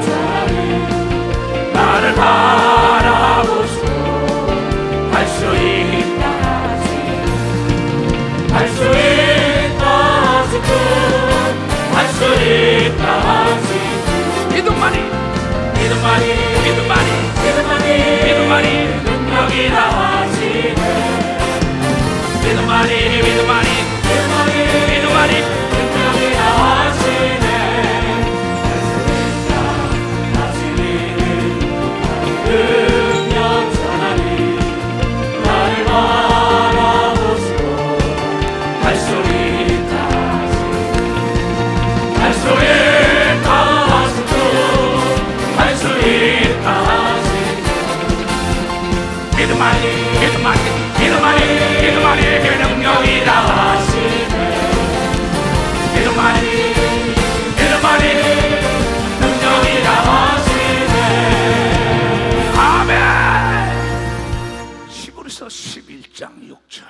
S1: 나를 바라보시고 할 수 있다 할 수 있다 할 수 있다 믿음만이 능력이라 하시네. 믿음만이 능력이라 하시네. 능력 전하니 나를 바라보시고 할 수 있다 할 수 있다 할 수 있다 하시고 믿음만이 능력이라 하시네. 믿음만이 능력이라 하시네. 아멘. 히브리서 11장 6절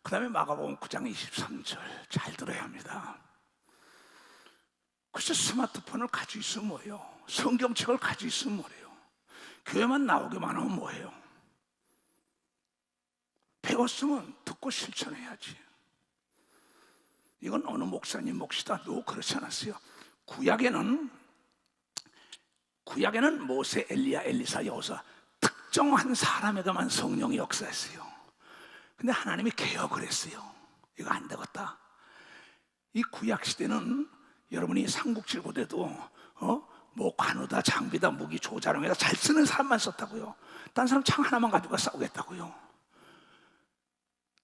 S1: 그 다음에 마가복음 9장 23절 잘 들어야 합니다. 글쎄 스마트폰을 가지고 있으면 뭐예요? 성경책을 가지고 있으면 뭐예요? 교회만 나오기만 하면 뭐예요? 배웠으면 듣고 실천해야지. 이건 어느 목사님 몫이다 그렇지 않았어요. 구약에는 모세, 엘리야, 엘리사, 여호수아 특정한 사람에게만 성령이 역사했어요. 근데 하나님이 개혁을 했어요. 이거 안 되겠다. 이 구약 시대는 여러분이 삼국지 고대도 뭐 관우다, 장비다, 무기, 조자룡이다 잘 쓰는 사람만 썼다고요. 딴 사람 창 하나만 가지고 싸우겠다고요.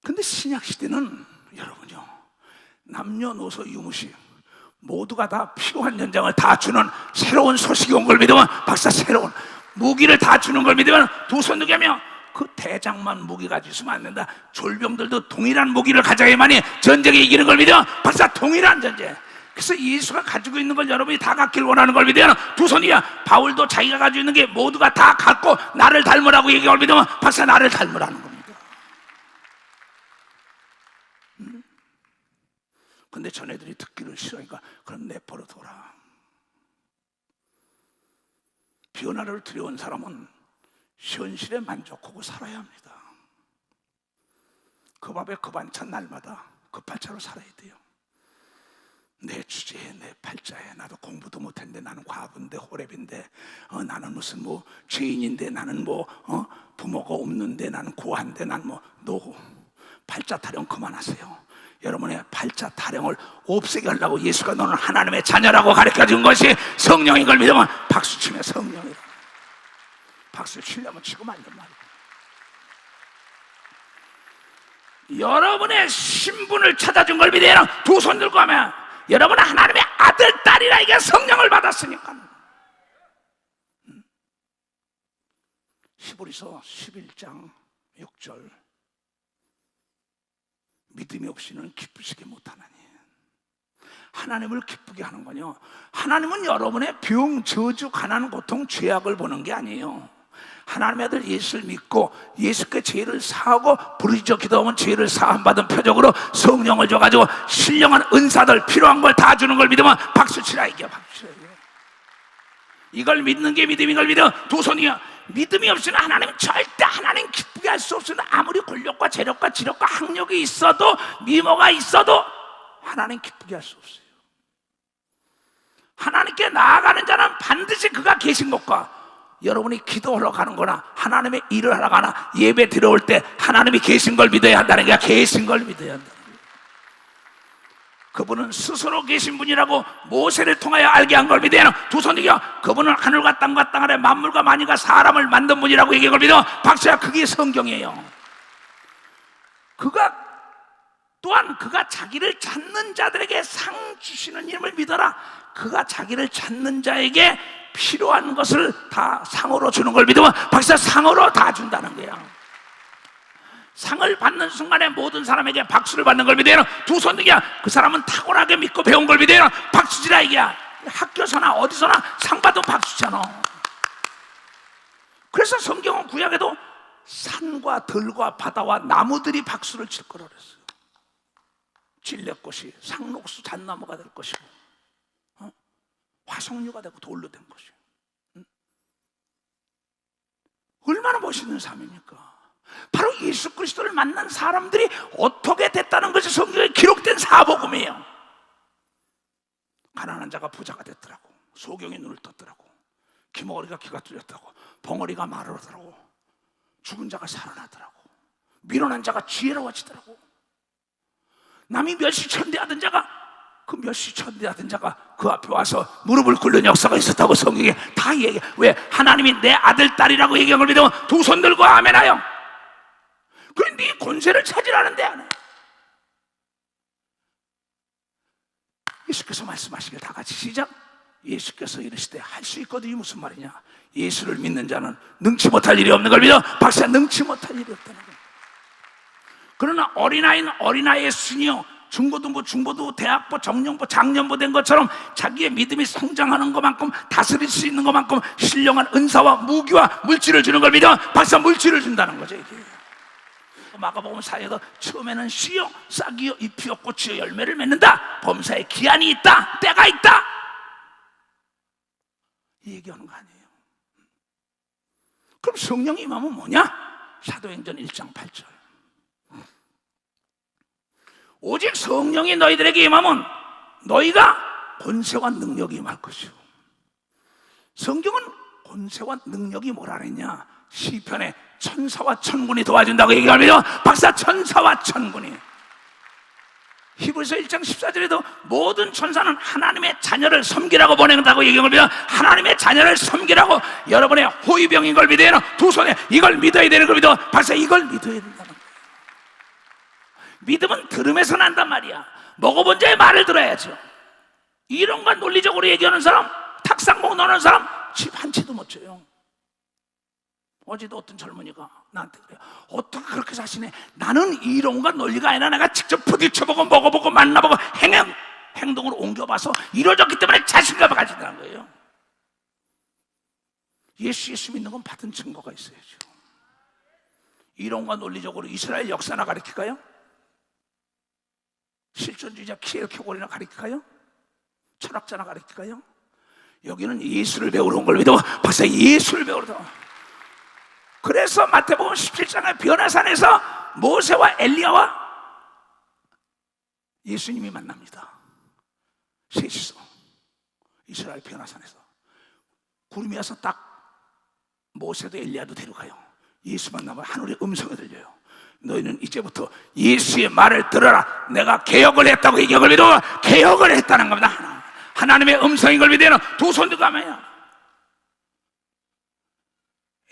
S1: 근데 신약 시대는 여러분요, 남녀노소 유무시 모두가 다 필요한 연장을 다 주는 새로운 소식이 온 걸 믿으면, 박사 새로운 무기를 다 주는 걸 믿으면 두 손 두게 하며 그 대장만 무기 가지고 있으면 안 된다. 졸병들도 동일한 무기를 가져야만이 전쟁에 이기는 걸 믿으면, 박사 동일한 전쟁. 그래서 예수가 가지고 있는 걸 여러분이 다 갖기를 원하는 걸 믿으면 두 손이야. 바울도 자기가 가지고 있는 게 모두가 다 갖고 나를 닮으라고 얘기할 믿으면, 박사 나를 닮으라는 겁니다. 근데 전애들이 듣기를 싫어하니까 그럼 내버려 둬라. 변화를 두려운 사람은 현실에 만족하고 살아야 합니다. 그 밥에 그 반찬 날마다 그 팔자로 살아야 돼요. 내 주제에, 내 팔자에, 나도 공부도 못했는데 나는 과부인데 호랩인데, 나는 무슨 뭐 죄인인데, 나는 뭐 부모가 없는데, 나는 고아인데, 나는 뭐 노후. 팔자 타령 그만하세요. 여러분의 팔자 타령을 없애게 하려고 예수가 너는 하나님의 자녀라고 가르쳐준 것이 성령인 걸 믿으면 박수 치며 성령이라. 박수 치려면 치고 말든 말이야. 여러분의 신분을 찾아준 걸 믿으면 두 손 들고 하면 여러분은 하나님의 아들, 딸이라. 이게 성령을 받았으니까. 히브리서 11장 6절, 믿음이 없이는 기쁘시게 못하나니. 하나님을 기쁘게 하는 거요, 하나님은 여러분의 병, 저주, 가난, 고통, 죄악을 보는 게 아니에요. 하나님의 아들 예수를 믿고 예수께 죄를 사하고 부르짖어 기도하면 죄를 사함받은 표적으로 성령을 줘가지고 신령한 은사들 필요한 걸 다 주는 걸 믿으면 박수치라. 이게 박수치라. 이걸 믿는 게 믿음인 걸 믿어. 두 손이야. 믿음이 없이는 하나님 절대 하나님 기쁘게 할 수 없으나, 아무리 권력과 재력과 지력과 학력이 있어도, 미모가 있어도 하나님 기쁘게 할 수 없어요. 하나님께 나아가는 자는 반드시 그가 계신 것과, 여러분이 기도하러 가는 거나 하나님의 일을 하러 가나 예배 들어올 때 하나님이 계신 걸 믿어야 한다는 게, 계신 걸 믿어야 한다는 거예요. 그분은 스스로 계신 분이라고 모세를 통하여 알게 한 걸 믿어야 하는 두 손이요. 그분은 하늘과 땅과 땅 아래 만물과 만유가 사람을 만든 분이라고 얘기한 걸 믿어. 박수야. 그게 성경이에요. 그가 또한 그가 자기를 찾는 자들에게 상 주시는 이름을 믿어라. 그가 자기를 찾는 자에게 필요한 것을 다 상으로 주는 걸 믿으면 박사 상으로 다 준다는 거야. 상을 받는 순간에 모든 사람에게 박수를 받는 걸 믿어요. 두 손 들기야. 그 사람은 탁월하게 믿고 배운 걸 믿어요. 박수지라 이게야. 학교서나 어디서나 상 받으면 박수잖아. 그래서 성경은 구약에도 산과 들과 바다와 나무들이 박수를 칠 거라 그랬어요. 진let꽃이 상록수 잣나무가 될 것이고, 화석류가 되고 돌로 된 것이에요. 얼마나 멋있는 삶입니까? 바로 예수 그리스도를 만난 사람들이 어떻게 됐다는 것이 성경에 기록된 사복음이에요. 가난한 자가 부자가 됐더라고, 소경이 눈을 떴더라고, 귀머거리가 귀가 뚫렸다고, 벙어리가 말을 하더라고, 죽은 자가 살아나더라고, 미련한 자가 지혜로워지더라고, 남이 멸시천대하던 자가, 그 멸시천대하던 자가 그 앞에 와서 무릎을 꿇는 역사가 있었다고 성경에 다 얘기해. 왜? 하나님이 내 아들, 딸이라고 얘기한 걸 믿으면 두 손 들고 아멘하여. 그래, 네 권세를 찾으라는데 안 해. 예수께서 말씀하시길 다 같이 시작. 예수께서 이르시되 할 수 있거든요. 무슨 말이냐? 예수를 믿는 자는 능치 못할 일이 없는 걸 믿어. 박사, 능치 못할 일이 없다는 거예요. 그러나 어린아이는 어린아이의 순이요, 중고등부, 중고등부, 대학부, 정년부, 장년부 된 것처럼 자기의 믿음이 성장하는 것만큼, 다스릴 수 있는 것만큼 신령한 은사와 무기와 물질을 주는 걸 믿어. 박사, 물질을 준다는 거죠. 이게 마가복음 4에도 처음에는 씨요 싹이요 잎이요 꽃이요 열매를 맺는다. 범사에 기한이 있다, 때가 있다, 이 얘기하는 거 아니에요. 그럼 성령이 임하면 뭐냐? 사도행전 1장 8절. 오직 성령이 너희들에게 임하면 너희가 권세와 능력이 임할 것이요. 성경은 권세와 능력이 뭐라 그랬냐? 시편에 천사와 천군이 도와준다고 얘기하며 박사 천사와 천군이 히브리서 1장 14절에도 모든 천사는 하나님의 자녀를 섬기라고 보낸다고 얘기하며 하나님의 자녀를 섬기라고 여러분의 호위병인 걸 믿어야 되는 두 손에 이걸 믿어야 되는 걸 믿어. 박사 이걸 믿어야 된다는 거예요. 믿음은 들음에서 난단 말이야. 먹어본 자의 말을 들어야죠. 이론과 논리적으로 얘기하는 사람, 탁상목 넣는 사람 집 한 채도 못 줘요. 어제도 어떤 젊은이가 나한테 그래요. 어떻게 그렇게 사시네? 나는 이론과 논리가 아니라 내가 직접 부딪혀보고 먹어보고 만나보고 행동으로 옮겨봐서 이루어졌기 때문에 자신감을 가진다는 거예요. 예수 믿는 건 받은 증거가 있어야죠. 이론과 논리적으로 이스라엘 역사나 가르칠까요? 실존주의자 키엘 켜골이나 가르칠까요? 철학자나 가르칠까요? 여기는 예수를 배우러 온 걸 믿어. 박사 예수를 배우러. 그래서 마태복음 17장의 변화산에서 모세와 엘리야와 예수님이 만납니다. 셋이서 이스라엘 변화산에서 구름이 와서 딱 모세도 엘리야도 데려가요. 예수 만나면 하늘의 음성이 들려요. 너희는 이제부터 예수의 말을 들어라. 내가 개혁을 했다고 얘기를 믿어. 개혁을 했다는 겁니다. 하나님의 음성인 걸 믿어요. 두 손 들고 하면요.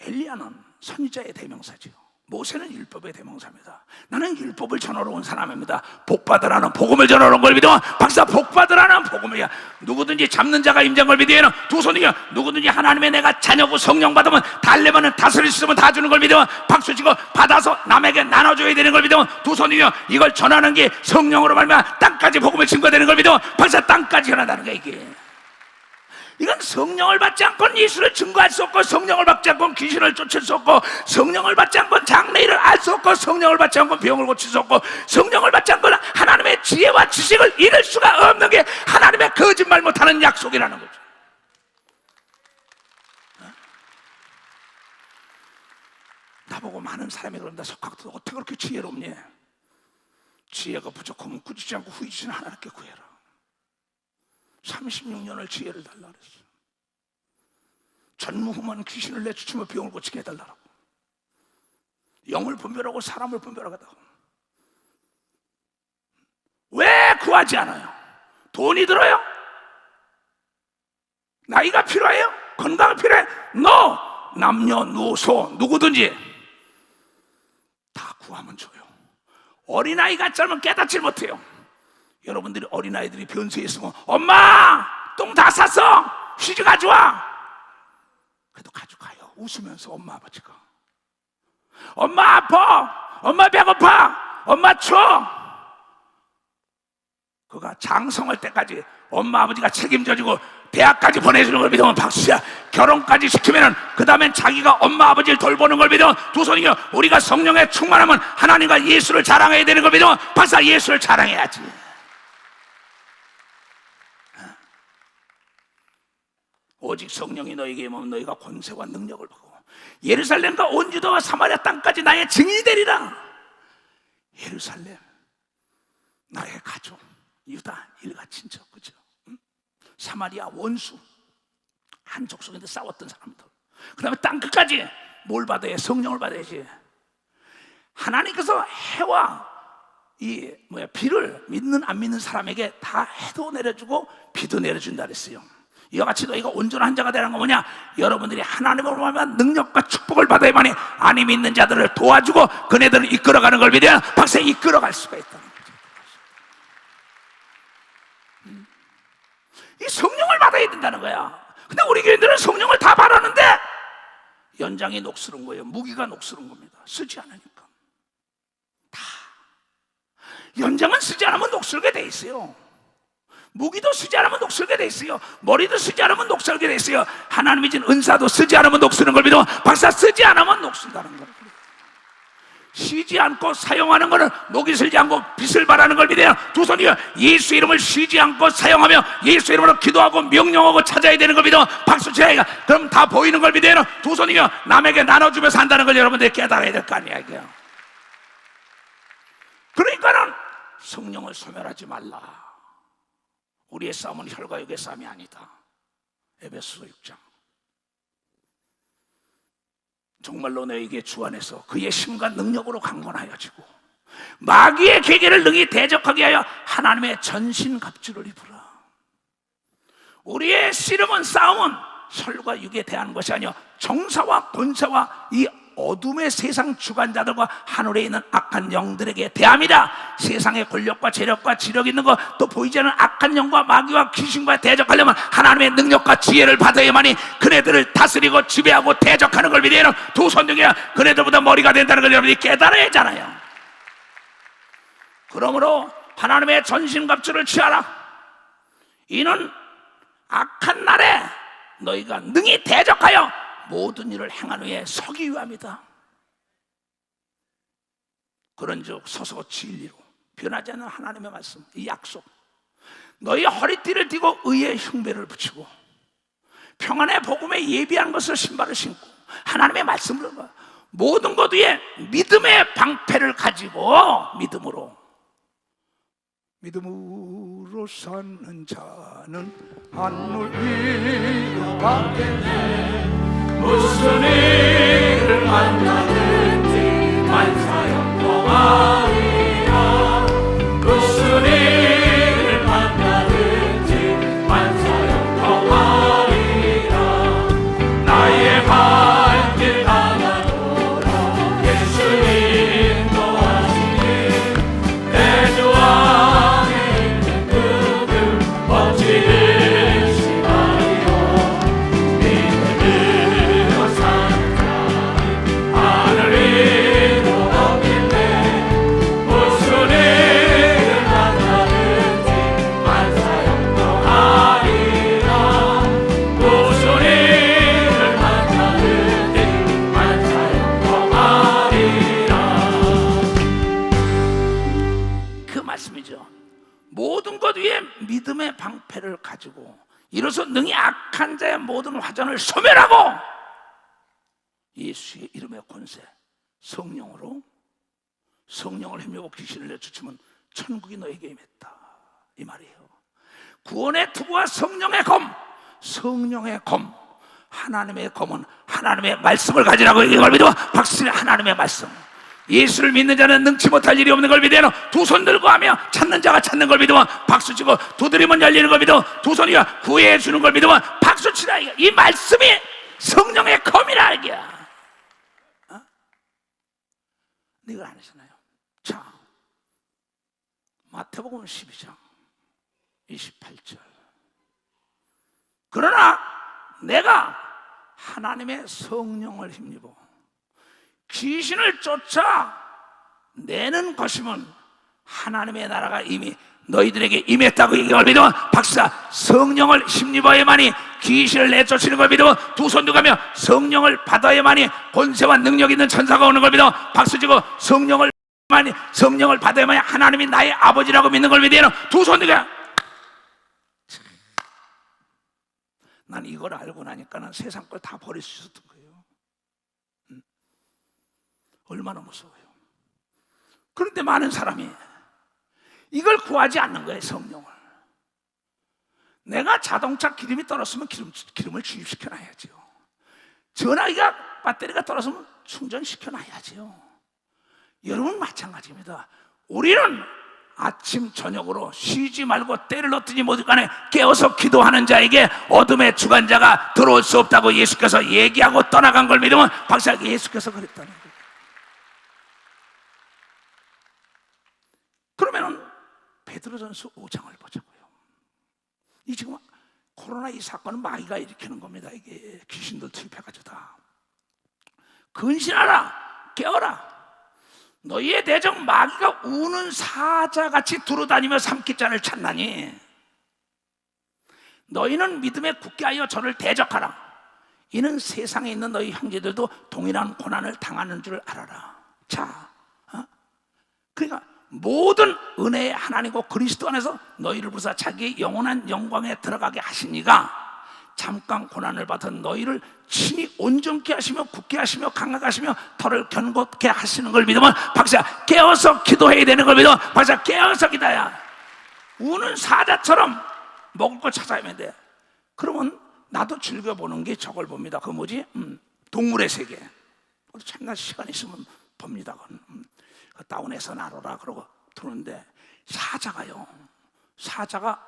S1: 엘리야는 선지자의 대명사죠. 모세는 율법의 대명사입니다. 나는 율법을 전하러 온 사람입니다. 복받으라는 복음을 전하러 온 걸 믿어. 박사 복받으라는 복음이야. 누구든지 잡는 자가 임자인 걸 믿어요. 두 손이요. 누구든지 하나님의 내가 자녀고 성령 받으면 달래면 다스릴 수 있으면 다 주는 걸 믿어. 박수 치고 받아서 남에게 나눠줘야 되는 걸 믿어. 두 손이요. 이걸 전하는 게 성령으로 말미암아 땅까지 복음을 증거되는 걸 믿어. 박사 땅까지 전한다는 거야 이게. 이건 성령을 받지 않고는 예수를 증거할 수 없고, 성령을 받지 않고는 귀신을 쫓을 수 없고, 성령을 받지 않고는 장래일을 알 수 없고, 성령을 받지 않고는 병을 고칠 수 없고, 성령을 받지 않고는 하나님의 지혜와 지식을 잃을 수가 없는 게 하나님의 거짓말 못하는 약속이라는 거죠. 나보고 많은 사람이 그런다. 석학도 어떻게 그렇게 지혜롭니? 지혜가 부족하면 꾸짖지 않고 후이지는 하나님께 구해라. 36년을 지혜를 달라 그랬어. 전무후무한 귀신을 내쫓으며 병을 고치게 해달라고. 영을 분별하고 사람을 분별하겠다고. 왜 구하지 않아요? 돈이 들어요? 나이가 필요해요? 건강이 필요해? No! 남녀노소 누구든지 다 구하면 줘요. 어린아이 같지 않으면 깨닫지 못해요. 여러분들이 어린아이들이 변소에 있으면 엄마! 똥 다 쌌어! 휴지 가져와! 그래도 가져가요. 웃으면서 엄마 아버지가. 엄마 아파! 엄마 배고파! 엄마 추워! 그가 장성할 때까지 엄마 아버지가 책임져주고 대학까지 보내주는 걸 믿으면 박수야. 결혼까지 시키면은 그 다음엔 자기가 엄마 아버지를 돌보는 걸 믿으면 두 손이요. 우리가 성령에 충만하면 하나님과 예수를 자랑해야 되는 걸 믿으면 박사 예수를 자랑해야지. 오직 성령이 너에게 임하면 너희가 권세와 능력을 받고 예루살렘과 온 유다와 사마리아 땅까지 나의 증인이 되리라. 예루살렘 나의 가족, 유다 일가 친척, 그죠? 사마리아 원수, 한 족속인데 싸웠던 사람들. 그 다음에 땅 끝까지 뭘 받아야? 성령을 받아야지. 하나님께서 해와 비를 믿는 안 믿는 사람에게 다 해도 내려주고 비도 내려준다 그랬어요. 이와 같이 너희가 온전한 자가 되는 건 뭐냐? 여러분들이 하나님으로 말하면 능력과 축복을 받아야만이 안 믿는 자들을 도와주고 그네들을 이끌어가는 걸 믿어야 박사에 이끌어갈 수가 있다는 거죠. 이 성령을 받아야 된다는 거야. 근데 우리 교인들은 성령을 다 받았는데 연장이 녹슬은 거예요. 무기가 녹슬은 겁니다. 쓰지 않으니까. 다 연장은 쓰지 않으면 녹슬게 돼 있어요. 무기도 쓰지 않으면 녹슬게 돼 있어요. 머리도 쓰지 않으면 녹슬게 돼 있어요. 하나님이 준 은사도 쓰지 않으면 녹슬는 걸 믿어. 박사 쓰지 않으면 녹슬다는 거예요. 쉬지 않고 사용하는 것은 녹이 슬지 않고 빛을 발하는 걸 믿어요. 두 손이요. 예수 이름을 쉬지 않고 사용하며 예수 이름으로 기도하고 명령하고 찾아야 되는 걸 믿어. 박수 쳐야. 그럼 다 보이는 걸 믿어요. 두 손이요. 남에게 나눠주며 산다는 걸 여러분들이 깨달아야 될 거 아니야 이게. 그러니까는 성령을 소멸하지 말라. 우리의 싸움은 혈과 육의 싸움이 아니다. 에베소서 6장. 정말로 너에게 주 안에서 그의 힘과 능력으로 강건하여지고 마귀의 계계를 능히 대적하게 하여 하나님의 전신갑주를 입으라. 우리의 씨름은 싸움은 혈과 육에 대한 것이 아니요 정사와 권사와 이 어둠의 세상 주관자들과 하늘에 있는 악한 영들에게 대함이다. 세상의 권력과 재력과 지력 있는 것, 또 보이지 않는 악한 영과 마귀와 귀신과 대적하려면 하나님의 능력과 지혜를 받아야만이 그네들을 다스리고 지배하고 대적하는 걸 믿어야 두 손등이야 그네들보다 머리가 된다는 걸 여러분이 깨달아야 하잖아요. 그러므로 하나님의 전신갑주를 취하라. 이는 악한 날에 너희가 능히 대적하여 모든 일을 행한 후에 서기 위함이다. 그런즉 서서 진리로 변하지 않는 하나님의 말씀, 이 약속, 너희 허리띠를 띠고 의의 흉배를 붙이고 평안의 복음에 예비한 것을 신발을 신고 하나님의 말씀을 모든 것 위에 믿음의 방패를 가지고 믿음으로 사는 자는 하늘 위로 가겠네. 무슨 일을 만나든지 만사형통하리라. 무슨 일을 만나든지 만사형통하리라. 나의 발길 하나도록 예수 인도하시니 내 주 안에 있는 그들 멋지는 시간이요 믿음으로 사는 자는 하늘 위로 걷겠네. 무슨 일을 만나든지 만사형통하리라. 무슨 일을 만나든지 만사형통하리라. 그 말씀이죠. 모든 것 위에 믿음의 방패를 가지고 이로써 능히 악한 자의 모든 화전을 소멸하고 예수의 이름의 권세 성령을 힘입어 귀신을 내쫓으면 천국이 너에게 임했다, 이 말이에요. 구원의 투구와 성령의 검, 하나님의 검은 하나님의 말씀을 가지라고 이걸 믿어. 박수를 하나님의 말씀. 예수를 믿는 자는 능치 못할 일이 없는 걸 믿어. 두 손 들고 하며 찾는 자가 찾는 걸 믿으면 박수 치고 두드리면 열리는 걸 믿어. 두 손이가 구해 주는 걸 믿으면 박수 치라. 이 말씀이 성령의 검이라 이게야. 이걸 안 하시나요? 자, 마태복음 12장 28절. 그러나 내가 하나님의 성령을 힘입어 귀신을 쫓아내는 것이면 하나님의 나라가 이미 너희들에게 임했다고 얘기할 믿으면 박사 성령을 힘입어야만이 귀신을 내쫓는 걸 믿으면 두 손 들고 가며 성령을 받아야만이 권세와 능력 있는 천사가 오는 걸 믿어. 박수치고 성령을 받아야만이 하나님이 나의 아버지라고 믿는 걸 믿어야 두 손 들고. 난 이걸 알고 나니까는 세상 걸 다 버릴 수 있었던 거예요. 얼마나 무서워요. 그런데 많은 사람이 이걸 구하지 않는 거예요. 성령을. 내가 자동차 기름이 떨어지면 기름을 주입시켜 놔야죠. 전화기가 배터리가 떨어지면 충전시켜 놔야죠. 여러분 마찬가지입니다. 우리는 아침 저녁으로 쉬지 말고 때를 넣든지 뭐든 간에 깨어서 기도하는 자에게 어둠의 주관자가 들어올 수 없다고 예수께서 얘기하고 떠나간 걸 믿으면 박사 예수께서 그랬다는 거예요. 그러면은 베드로전서 5장을 보자고요. 이 지금 코로나 이 사건은 마귀가 일으키는 겁니다. 이게 귀신들 투입해가지고 다. 근신하라, 깨어라. 너희의 대적 마귀가 우는 사자같이 두루다니며 삼키자를 찾나니 너희는 믿음에 굳게 하여 저를 대적하라. 이는 세상에 있는 너희 형제들도 동일한 고난을 당하는 줄 알아라. 자, 그러니까 모든 은혜의 하나님과 그리스도 안에서 너희를 부사 자기의 영원한 영광에 들어가게 하시니가 잠깐 고난을 받은 너희를 친히 온전케 하시며 굳게 하시며 강하게 하시며 털을 견고케 하시는 걸 믿으면 박사 깨어서 기도해야 되는 걸 믿으면 박사 깨어서 기도야. 우는 사자처럼 먹을 거 찾아야만 돼. 그러면 나도 즐겨보는 게 저걸 봅니다. 그 뭐지? 동물의 세계. 참나 시간 있으면 봅니다. 다운해서 나눠라 그러고 두는데 사자가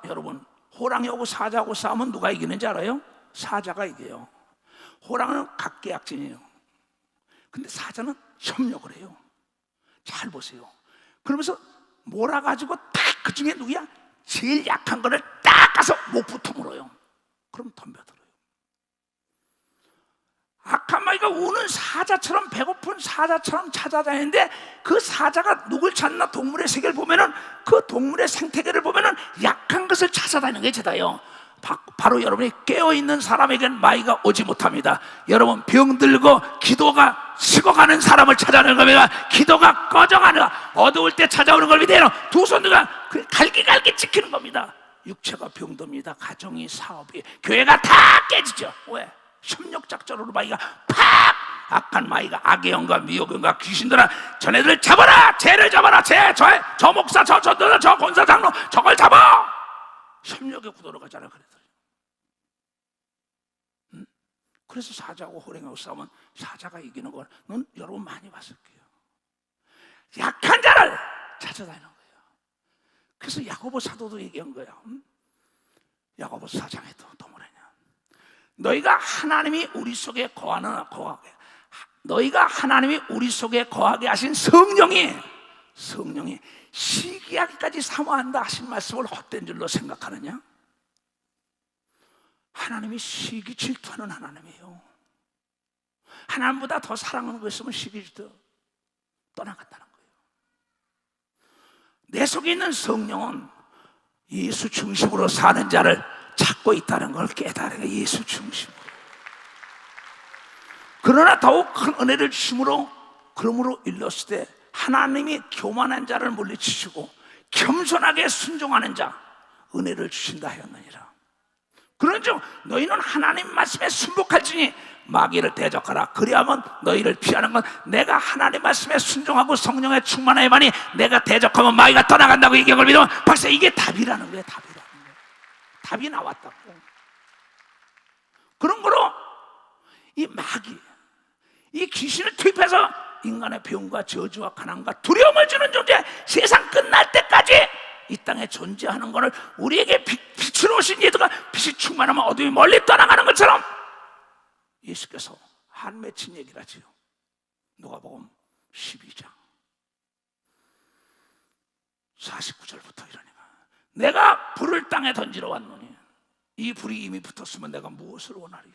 S1: 여러분 호랑이하고 사자하고 싸우면 누가 이기는지 알아요? 사자가 이겨요. 호랑이는 각계약진이에요. 근데 사자는 협력을 해요. 잘 보세요. 그러면서 몰아가지고 딱 그 중에 누구야? 제일 약한 거를 딱 가서 목부터 물어요. 그럼 덤벼들어요. 악한 마귀가 우는 사자처럼, 배고픈 사자처럼 찾아다니는데, 그 사자가 누굴 찾나? 동물의 세계를 보면은, 그 동물의 생태계를 보면은 약한 것을 찾아다니는 게 죄다요. 바로 여러분이 깨어있는 사람에겐 마귀가 오지 못합니다. 여러분 병들고 기도가 식어가는 사람을 찾아내는 겁니다. 기도가 꺼져가는, 어두울 때 찾아오는 걸 믿어요. 두 손들과 갈기갈기 지키는 겁니다. 육체가 병듭니다. 가정이, 사업이, 교회가 다 깨지죠. 왜? 협력작전으로 마귀가 팍! 악한 마귀가 악의 영과 미혹의 영과 귀신들아, 전애들 잡아라! 쟤를 잡아라! 저 목사, 저 권사 장로, 저걸 잡아! 협력의 구도로 가잖아요. 그래서 사자하고 호랑이하고 싸우면 사자가 이기는 걸 여러분 많이 봤을 거예요. 약한 자를 찾아다니는 거예요. 그래서 야고보 사도도 얘기한 거예요. 야고보 4장에도 또 뭐라냐? 너희가 하나님이 우리 속에 거하게 하신 성령이 시기하기까지 사모한다 하신 말씀을 헛된 줄로 생각하느냐? 하나님이 시기 질투하는 하나님이에요. 하나님보다 더 사랑하는 거 있으면 시기 질투 떠나간다는 거예요. 내 속에 있는 성령은 예수 중심으로 사는 자를 찾고 있다는 걸 깨달아요. 예수 중심으로. 그러나 더욱 큰 은혜를 주심으로, 그러므로 일렀을 때 하나님이 교만한 자를 물리치시고 겸손하게 순종하는 자 은혜를 주신다 하였느니라. 그런즉 너희는 하나님 말씀에 순복할지니 마귀를 대적하라. 그리하면 너희를 피하는 건 내가 하나님 말씀에 순종하고 성령에 충만해야만이 내가 대적하면 마귀가 떠나간다고 얘기한 걸 믿으면 벌써 이게 답이라는 거예요. 답이 나왔다고. 그런 거로 이 마귀, 이 귀신을 투입해서 인간의 병과 저주와 가난과 두려움을 주는 존재, 세상 끝날 때까지 이 땅에 존재하는 것을 우리에게 빛으로 오신 예수가 빛이 충만하면 어둠이 멀리 떠나가는 것처럼 예수께서 한 맺힌 얘기를 하지요. 누가복음 12장 49절부터 이러니까 내가 불을 땅에 던지러 왔노니 이 불이 이미 붙었으면 내가 무엇을 원하리요?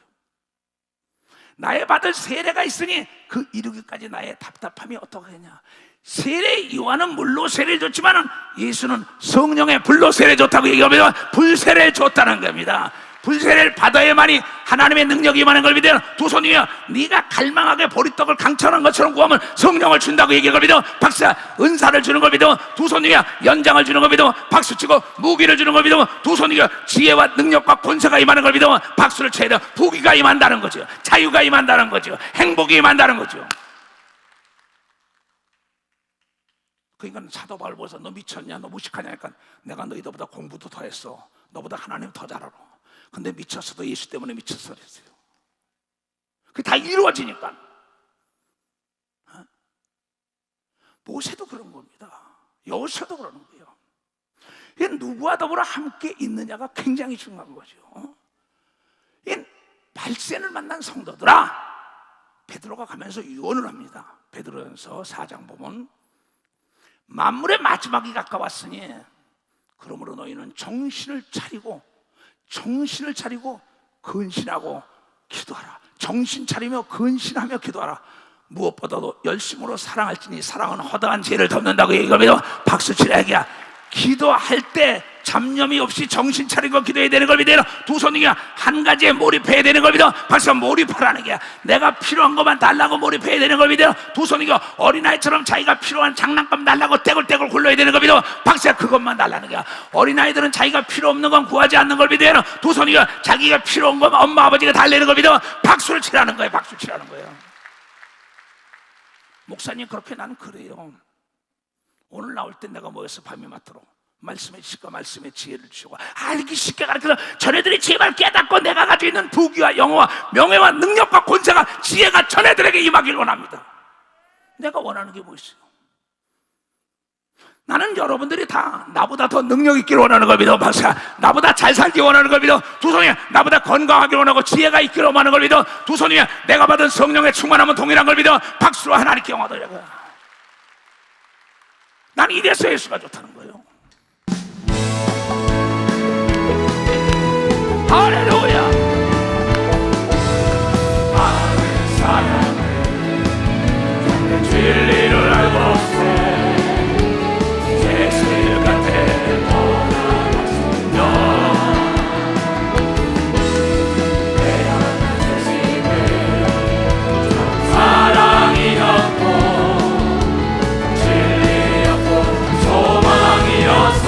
S1: 나의 받을 세례가 있으니 그 이루기까지 나의 답답함이 어떠하겠냐? 세례 요한은 물로 세례를 줬지만 예수는 성령의 불로 세례를 줬다고 얘기하면 불세례를 줬다는 겁니다. 불세례를 받아야만이 하나님의 능력이 임하는 걸 믿어요. 두 손이며 네가 갈망하게 보리떡을 강철한 것처럼 구하면 성령을 준다고 얘기한 걸 믿어. 박사 은사를 주는 걸 믿어. 두 손이며 연장을 주는 걸 믿어. 박수치고 무기를 주는 걸 믿어. 두 손이며 지혜와 능력과 권세가 임하는 걸 믿어. 박수를 쳐야 돼. 부귀가 임한다는 거죠. 자유가 임한다는 거죠. 행복이 임한다는 거죠. 그러니까 사도 바울 보면서 너 미쳤냐, 너 무식하냐 하니까 내가 너희들보다 공부도 더 했어. 너보다 하나님 더 잘 알아. 근데 미쳤어도 예수 때문에 미쳤어 그랬어요. 그게 다 이루어지니까. 모세도 그런 겁니다. 여호수아도 그러는 거예요. 이게 누구와 더불어 함께 있느냐가 굉장히 중요한 거죠. 이 발센을 만난 성도들아, 베드로가 가면서 유언을 합니다. 베드로전서 4장 보면 만물의 마지막이 가까웠으니 그러므로 너희는 정신을 차리고 근신하고 기도하라. 정신 차리며 근신하며 기도하라. 무엇보다도 열심으로 사랑할지니 사랑은 허다한 죄를 덮는다고 얘기하며 박수 치라 얘기야. 기도할 때 잡념이 없이 정신 차리고 기도해야 되는 걸 믿어요. 두 손이야 한 가지에 몰입해야 되는 걸 믿어. 박수 몰입하라는 거야. 내가 필요한 것만 달라고 몰입해야 되는 걸 믿어요. 두 손이가 어린아이처럼 자기가 필요한 장난감 달라고 떼굴떼굴 굴러야 되는 걸 믿어. 박수야 그것만 달라는 거야. 어린아이들은 자기가 필요 없는 건 구하지 않는 걸 믿어요. 두 손이가 자기가 필요한 건 엄마 아버지가 달래는 걸 믿어. 박수를 치라는 거예요. 박수 치라는 거예요. 목사님 그렇게 나는 그래요. 오늘 나올 때 내가 뭐였어? 밤이 맞도록 말씀의 지식과 말씀의 지혜를 주시고 알기 쉽게 가르쳐서 전애들이 제발 깨닫고 내가 가지고 있는 부귀와 영어와 명예와 능력과 권세가 지혜가 전애들에게 임하길 원합니다. 내가 원하는 게 뭐 있어요? 나는 여러분들이 다 나보다 더 능력 있기를 원하는 걸 믿어. 박사, 나보다 잘 살기 원하는 걸 믿어. 두 손이 나보다 건강하기를 원하고 지혜가 있기를 원하는 걸 믿어. 두 손이 내가 받은 성령의 충만함은 동일한 걸 믿어. 박수로 하나님께 영화드려요. 난 이래서 예수가 좋다는 거예요. 할렐루야. 많은 사람은 진리를 알고 예수 곁에 돌아왔으며 태어난 예수님은 사랑이었고 진리였고 소망이었소.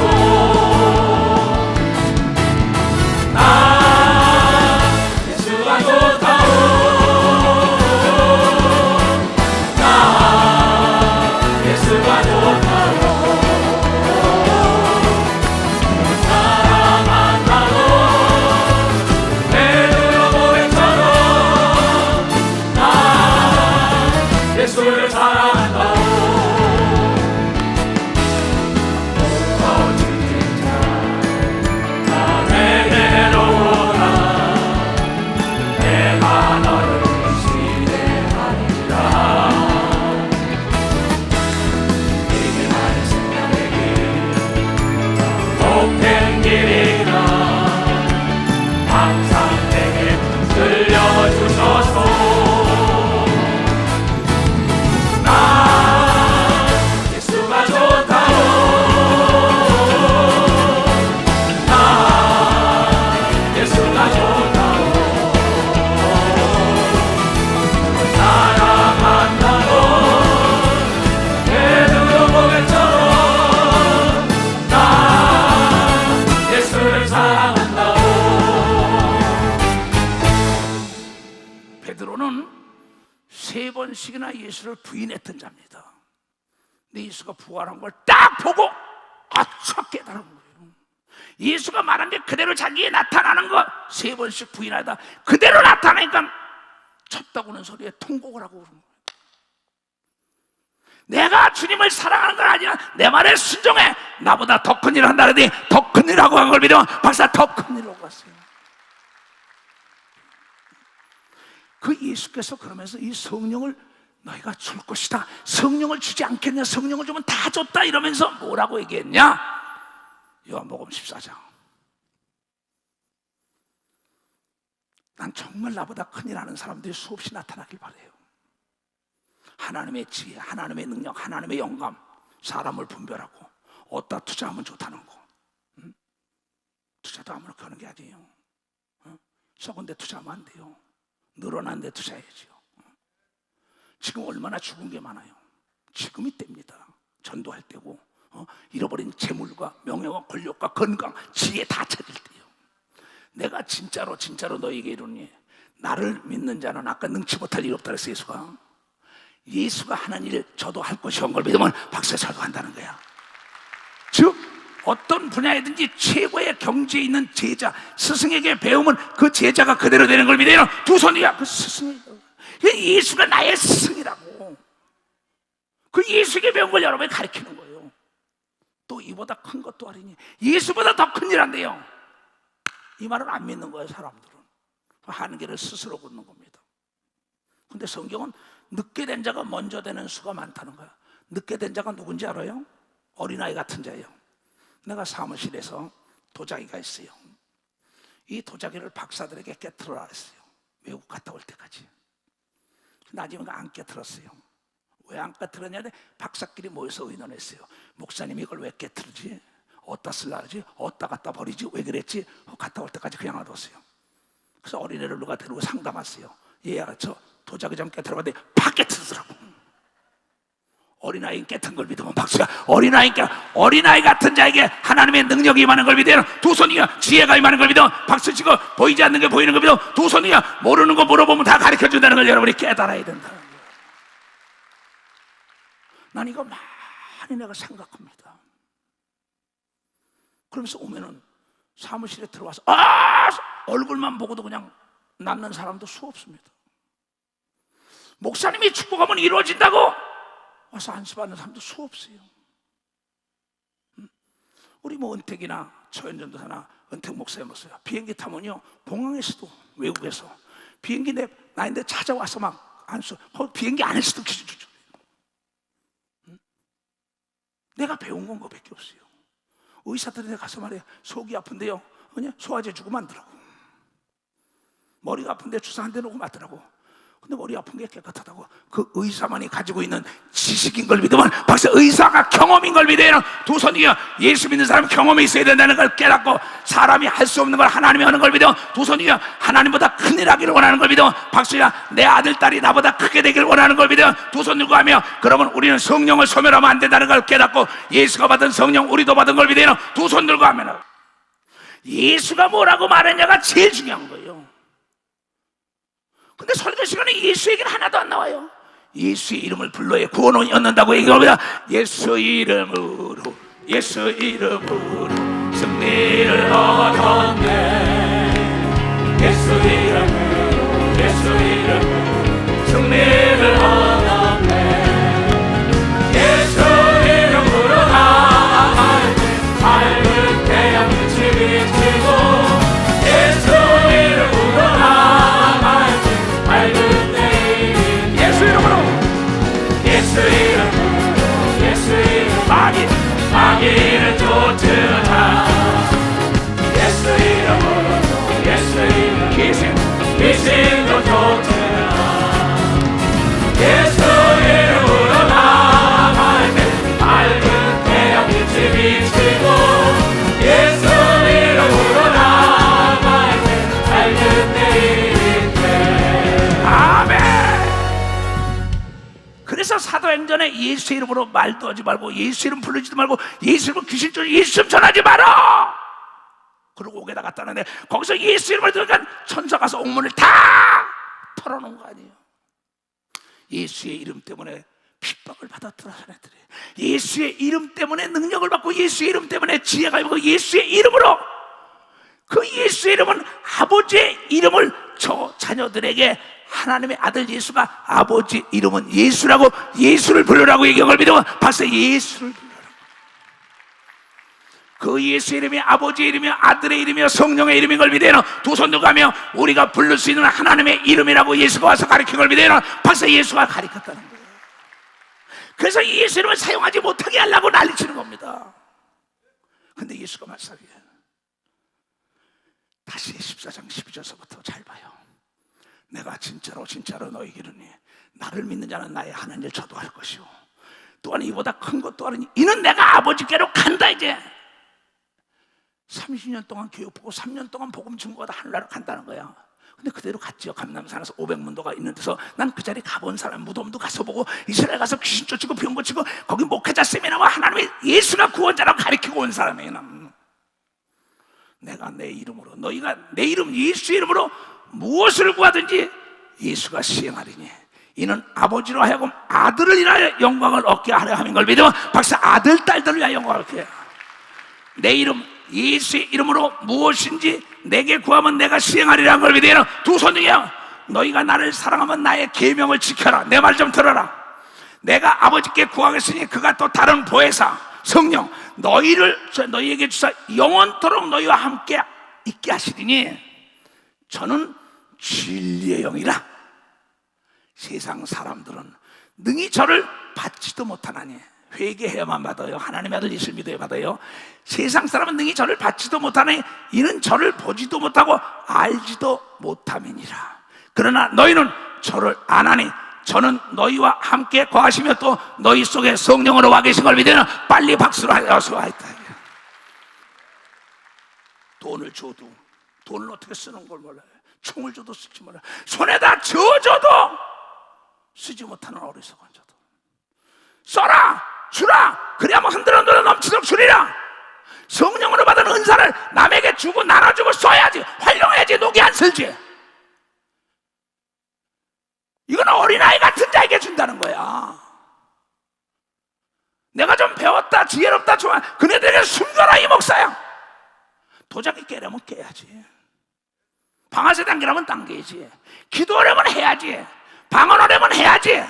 S1: 베드로는 3번씩이나 예수를 부인했던 자입니다. 근데 예수가 부활한 걸 딱 보고 아차 깨달은 거예요. 예수가 말한 게 그대로 자기에 나타나는 거 3번씩 부인하다 그대로 나타나니까 쳤다고는 소리에 통곡을 하고 그런 거예요. 내가 주님을 사랑하는 건 아니야. 내 말에 순종해. 나보다 더 큰 일을 한다는데 더 큰 일을 하고 간 걸 믿으면 박사 더 큰 일을 하고 갔어요. 그 예수께서 그러면서 이 성령을 너희가 줄 것이다. 성령을 주지 않겠냐? 성령을 주면 다 줬다. 이러면서 뭐라고 얘기했냐? 요한복음 14장. 난 정말 나보다 큰일 하는 사람들이 수없이 나타나길 바라요. 하나님의 지혜, 하나님의 능력, 하나님의 영감, 사람을 분별하고 어디다 투자하면 좋다는 거. 투자도 아무렇게 하는 게 아니에요. 적은 데 투자하면 안 돼요. 늘어난 데 투자해야죠. 지금 얼마나 죽은 게 많아요. 지금이 때입니다. 전도할 때고 잃어버린 재물과 명예와 권력과 건강, 지혜 다 찾을 때요. 내가 진짜로 너에게 이르노니 나를 믿는 자는 아까 능치 못할 일 없다 그랬어요. 예수가 하는 일 저도 할 것이 온 걸 믿으면 박사 저도 한다는 거야. 즉 어떤 분야에든지 최고의 경지에 있는 제자, 스승에게 배우면 그 제자가 그대로 되는 걸 믿어요. 두 손이야. 그 스승이 예수가 나의 스승이라고. 그 예수에게 배운 걸 여러분이 가르치는 거예요. 또 이보다 큰 것도 아니니 예수보다 더 큰 일 한대요. 이 말을 안 믿는 거예요. 사람들은 한계를 스스로 걷는 겁니다. 근데 성경은 늦게 된 자가 먼저 되는 수가 많다는 거야. 늦게 된 자가 누군지 알아요? 어린아이 같은 자예요. 내가 사무실에서 도자기가 있어요. 이 도자기를 박사들에게 깨트려라 했어요. 외국 갔다 올 때까지. 나중에 안 깨트렸어요. 왜 안 깨트렸냐? 박사끼리 모여서 의논했어요. 목사님이 이걸 왜 깨트리지? 어디다 쓰려고 하지? 어디다 갖다 버리지? 왜 그랬지? 갔다 올 때까지 그냥 놔뒀어요. 그래서 어린애를 누가 데리고 상담했어요. 얘야, 저 도자기 좀 깨트려봤는데 팍 깨트리더라고. 어린아이 깨튼 걸 믿으면 박수야. 어린아이 같은 자에게 하나님의 능력이 임하는 걸 믿어요. 두 손이야. 지혜가 임하는 걸 믿어. 박수 치고 보이지 않는 게 보이는 걸 믿어. 두 손이야. 모르는 거 물어보면 다 가르쳐준다는 걸 여러분이 깨달아야 된다는 거예요. 난 이거 많이 내가 생각합니다. 그러면서 오면은 사무실에 들어와서 얼굴만 보고도 그냥 낫는 사람도 수없습니다. 목사님이 축복하면 이루어진다고 와서 안수받는 사람도 수없어요. 우리 뭐 은택이나 처연전도사나 은택 목사님 보세요. 비행기 타면요, 공항에서도, 외국에서 비행기 나인데 찾아와서 막 안수, 비행기 안에서도 기술 주죠. 내가 배운 건 그거밖에 없어요. 의사들한테 가서 말해요. 속이 아픈데요, 그냥 소화제 주고 만들라고. 머리가 아픈데 주사 한 대 놓고 맞더라고. 근데 머리 아픈 게 깨끗하다고. 그 의사만이 가지고 있는 지식인 걸 믿으면, 박사 의사가 경험인 걸 믿어요. 두 손이요. 예수 믿는 사람은 경험이 있어야 된다는 걸 깨닫고, 사람이 할 수 없는 걸 하나님이 하는 걸 믿어. 두 손이요. 하나님보다 큰일 하기를 원하는 걸 믿어. 박수야, 내 아들 딸이 나보다 크게 되기를 원하는 걸 믿어. 두 손 들고 하며, 그러면 우리는 성령을 소멸하면 안 된다는 걸 깨닫고, 예수가 받은 성령 우리도 받은 걸 믿어요. 두 손 들고 하면 예수가 뭐라고 말했냐가 제일 중요한 거예요. 근데 설교 시간에 예수 얘기는 하나도 안 나와요. 예수의 이름을 불러야 구원을 얻는다고 얘기합니다. 예수 이름으로, 예수 이름으로 승리를 얻었네. 예수 이름으로, 예수 이름으로 승리를 얻었네. 예수 이름으로 나아갈 때 밝은 태양빛이 비치고, 예수 이름으로 나아갈 때 밝은 내일, 예수 이름으로, 예수 이름으로, 예수 이름 마귀를 쫓으라. 예수 이름으로, 예수 이름 귀신도 쫓으라. 예수 이름으로 나아갈 때 밝은 태양빛이 비치고, 예수 이름으로 나아갈 때 밝은 내일인데. 아멘. 그래서 사도행전에 예수 이름으로 말도 하지 말고, 예수 이름 부르지도 말고, 예수 이름 귀신 쫓아, 예수 이름 전하지 마라. 그러고 옥에다 갖다 놨는데, 거기서 예수 이름을 들으니까 천사 가서 옥문을 다 털어놓은 거 아니에요. 예수의 이름 때문에 핍박을 받았더라. 사람들이 예수의 이름 때문에 능력을 받고, 예수의 이름 때문에 지혜가 있고, 예수의 이름으로, 그 예수의 이름은 아버지의 이름을 저 자녀들에게, 하나님의 아들 예수가 아버지 이름은 예수라고, 예수를 부르라고 얘기한 걸 믿으면 벌써 예수를 부르라고. 그 예수 이름이 아버지의 이름이며 아들의 이름이며 성령의 이름인 걸 믿어요. 두 손 들고 가며 우리가 부를 수 있는 하나님의 이름이라고 예수가 와서 가르친 걸 믿어요. 벌써 예수가 가르쳤다는 거예요. 그래서 예수 이름을 사용하지 못하게 하려고 난리치는 겁니다. 근데 예수가 말씀이에요. 다시 14장 12절서부터 잘 봐요. 내가 진짜로 너희에게 이르니, 나를 믿는 자는 나의 하는 일 저도 할 것이요, 또한 이보다 큰 것도 하느니 이는 내가 아버지께로 간다. 이제 30년 동안 교육 보고 3년 동안 복음 증거하다 하늘나라 간다는 거야. 근데 그대로 갔죠. 감남산에서 500문도가 있는 데서 난 그 자리 가본 사람, 무덤도 가서 보고, 이스라엘 가서 귀신 쫓고 병 고치고, 거기 목회자 세미나와 하나님의 예수가 구원자라고 가르치고 온 사람이에요. 난. 내가 내 이름으로, 너희가 내 이름 예수 이름으로 무엇을 구하든지 예수가 시행하리니 이는 아버지로 하여금 아들을 인하여 영광을 얻게 하려 함인 걸 믿으면, 박사 아들 딸들을 위하여 영광을 얻게. 내 이름 예수의 이름으로 무엇인지 내게 구하면 내가 시행하리라는 걸 믿어요. 두 손이야. 너희가 나를 사랑하면 나의 계명을 지켜라. 내 말 좀 들어라. 내가 아버지께 구하겠으니 그가 또 다른 보혜사 성령 너희에게 주사 영원토록 너희와 함께 있게 하시리니 저는 진리의 영이라. 세상 사람들은 능히 저를 받지도 못하나니, 회개해야만 받아요. 하나님의 아들 예수를 믿어야 받아요. 세상 사람은 능히 저를 받지도 못하니 이는 저를 보지도 못하고 알지도 못함이니라. 그러나 너희는 저를 아나니 저는 너희와 함께 거하시며 또 너희 속에 성령으로 와 계신 걸 믿으면 빨리 박수로 하여서 하였다. 돈을 줘도 돈을 어떻게 쓰는 걸 몰라요. 총을 줘도 쓰지 몰라요. 손에다 쥐어줘도 쓰지 못하는 어리석은 자도. 써라, 주라, 그래야만 흔들어 넘치도록 주리라. 성령으로 받은 은사를 남에게 주고 나눠주고 써야지, 활용해야지. 녹이 안 슬지. 이건 어린아이 같은 자에게 준다는 거야. 내가 좀 배웠다, 지혜롭다, 좋아, 그네들에게 숨겨라. 이 목사야. 도자기 깨려면 깨야지. 방아쇠 당기려면 당겨야지. 기도하려면 해야지. 방언하려면 해야지.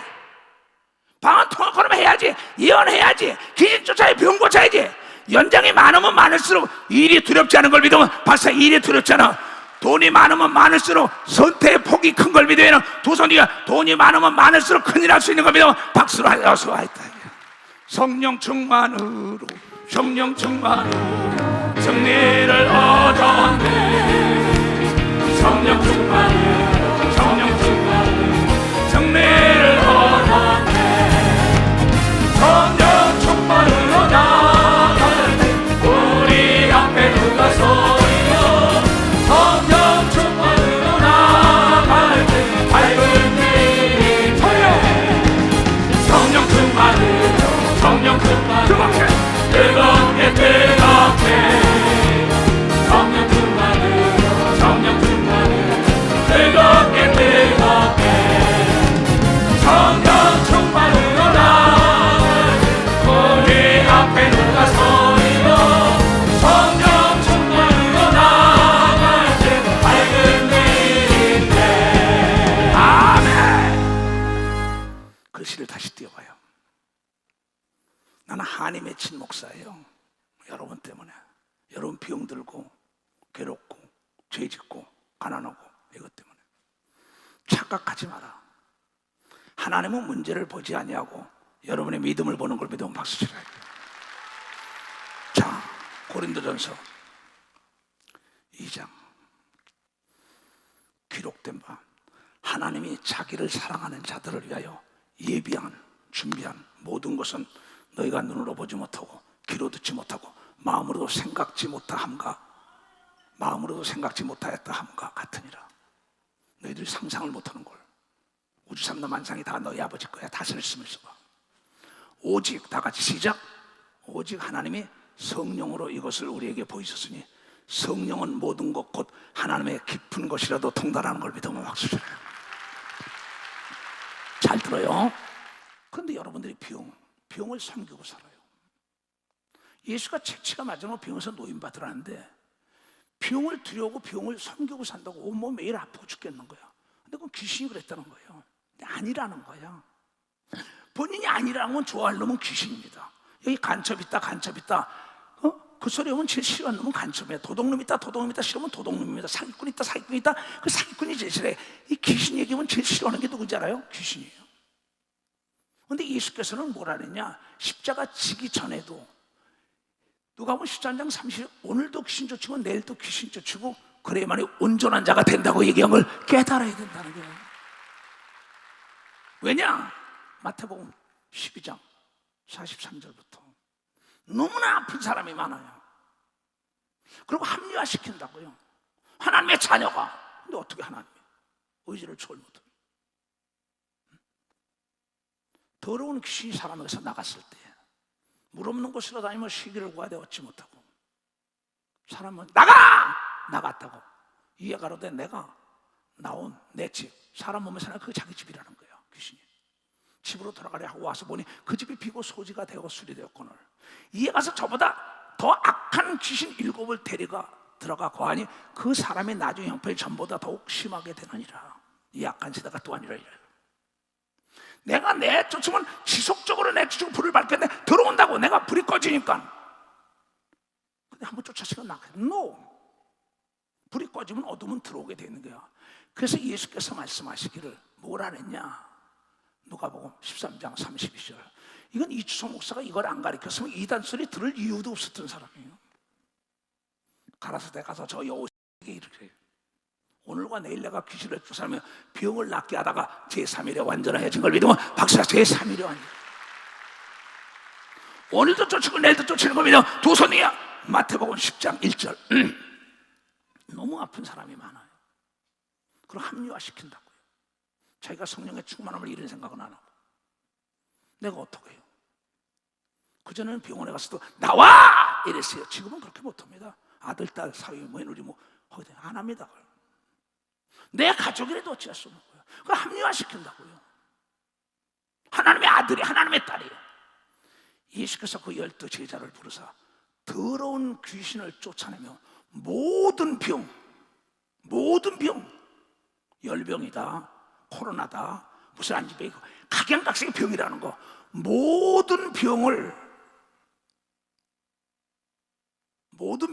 S1: 방언 통역하려면 해야지. 예언해야지. 귀신 쫓아야 병 고쳐야지. 연장이 많으면 많을수록 일이 두렵지 않은 걸 믿으면 박사 일이 두렵잖아. 돈이 많으면 많을수록 선택의 폭이 큰 걸 믿으면 도선이가 돈이 많으면 많을수록 큰일 할 수 있는 걸 믿으면 박수로 하여서 하였다. 성령 충만으로 성령 충만으로 승리를 얻었네. 성령 충만으로 성령 충만으로 승리를 얻었네. 성령 충만으로 나갈 때 우리 앞에 누가 서리요. 성령 충만으로 나갈 때 밝은 길이 돼. 성령 충만으로 성령 충만으로 뜨겁게 뜨겁게 성령 충만으로 성령 충만으로 뜨겁게 뜨겁게 성령 충만으로 나갈 우리 앞에 누가 서리요. 성령 충만으로 나갈 때 밝은 길인데. 아멘. 글씨를 다시 띄워봐요. 나는 한이 맺힌 목사예요. 여러분 때문에. 여러분 병 들고 괴롭고 죄 짓고 가난하고 이것 때문에. 착각하지 마라. 하나님은 문제를 보지 아니하고 여러분의 믿음을 보는 걸 믿으면 박수 치라. 자, 고린도전서 2장 기록된 바 하나님이 자기를 사랑하는 자들을 위하여 예비한 준비한 모든 것은 너희가 눈으로 보지 못하고 귀로 듣지 못하고 마음으로도 생각지 못하함과 마음으로도 생각지 못하였다 함과 같으니라. 너희들이 상상을 못하는 걸. 우주 삼도 만상이 다 너희 아버지 거야. 다스릴 수 있어 봐. 오직 다 같이 시작. 오직 하나님이 성령으로 이것을 우리에게 보이셨으니 성령은 모든 것 곧 하나님의 깊은 것이라도 통달하는 걸 믿으면 박수 쳐요. 잘 들어요. 그런데 여러분들이 병을 섬기고 살아요. 예수가 채취가 맞으면 병에서 노인받으라는데 병을 두려고 병을 섬기고 산다고 온몸 매일 아프고 죽겠는 거야. 근데 그건 귀신이 그랬다는 거예요. 근데 아니라는 거야. 본인이 아니라는 건 좋아할 놈은 귀신입니다. 여기 간첩 있다 간첩 있다 그 소리 오면 제일 싫어하는 놈은 간첩이야. 도둑놈 있다 도둑놈 있다 싫으면 도둑놈입니다. 사기꾼 있다 사기꾼 있다 그 사기꾼이 제일 싫어해. 이 귀신 얘기하면 제일 싫어하는 게 누군지 알아요? 귀신이에요. 근데 예수께서는 뭐라 그랬냐? 십자가 지기 전에도 누가복음 13장 30절 오늘도 귀신 쫓고 내일도 귀신 쫓고 그래야만이 온전한 자가 된다고 얘기한 걸 깨달아야 된다는 거예요. 왜냐? 마태복음 12장 43절부터 너무나 아픈 사람이 많아요. 그리고 합리화시킨다고요. 하나님의 자녀가. 근데 어떻게 하나님이 의지를 초월 못해요. 더러운 귀신이 사람에게서 나갔을 때 물 없는 곳으로 다니면 시기를 구하되 얻지 못하고 사람은 나갔다고 이해가로되 내가 나온 내 집 사람 몸에 사는 그 자기 집이라는 거예요. 귀신이 집으로 돌아가려 하고 와서 보니 그 집이 비고 소지가 되고 술이 되었거늘 이에 가서 저보다 더 악한 귀신 7을 데려가 들어가 거하니 그 사람의 나중 형편이 전보다 더욱 심하게 되느니라. 이 악한 세대가 또 아니라 이래요. 내가 내쫓으면 지속적으로 내쫓고 불을 밝혔는데 들어온다고 내가 불이 꺼지니까 근데 한번 쫓았으면 나가요. No. 불이 꺼지면 어둠은 들어오게 되는 거야. 그래서 예수께서 말씀하시기를 뭐라 그랬냐? 누가복음 13장 32절 이건 이주성 목사가 이걸 안 가르쳤으면 이단 소리 들을 이유도 없었던 사람이에요. 가라사대 가서 저 여호에게 이렇게 해요. 오늘과 내일 내가 귀신을 쫓아내며 병을 낫게 하다가 제3일에 완전해진 걸 믿으면 박수라. 제3일에 완전. 오늘도 쫓고 내일도 쫓는 걸 믿으면 두 손이야. 마태복음 10장 1절 너무 아픈 사람이 많아요. 그럼 합리화시킨다고요. 자기가 성령의 충만함을 잃은 생각은 안 하고 내가 어떻게 해요? 그전에는 병원에 가서도 나와! 이랬어요. 지금은 그렇게 못합니다. 아들, 딸, 사위, 며느리 안 합니다. 내 가족이라도 어찌할 수 없는 거예요. 그걸 합리화시킨다고요. 하나님의 아들이 하나님의 딸이에요. 예수께서 그 12 제자를 부르사 더러운 귀신을 쫓아내며 모든 병, 열병이다, 코로나다, 무슨 안진병이고 각양각색의 병이라는 거, 모든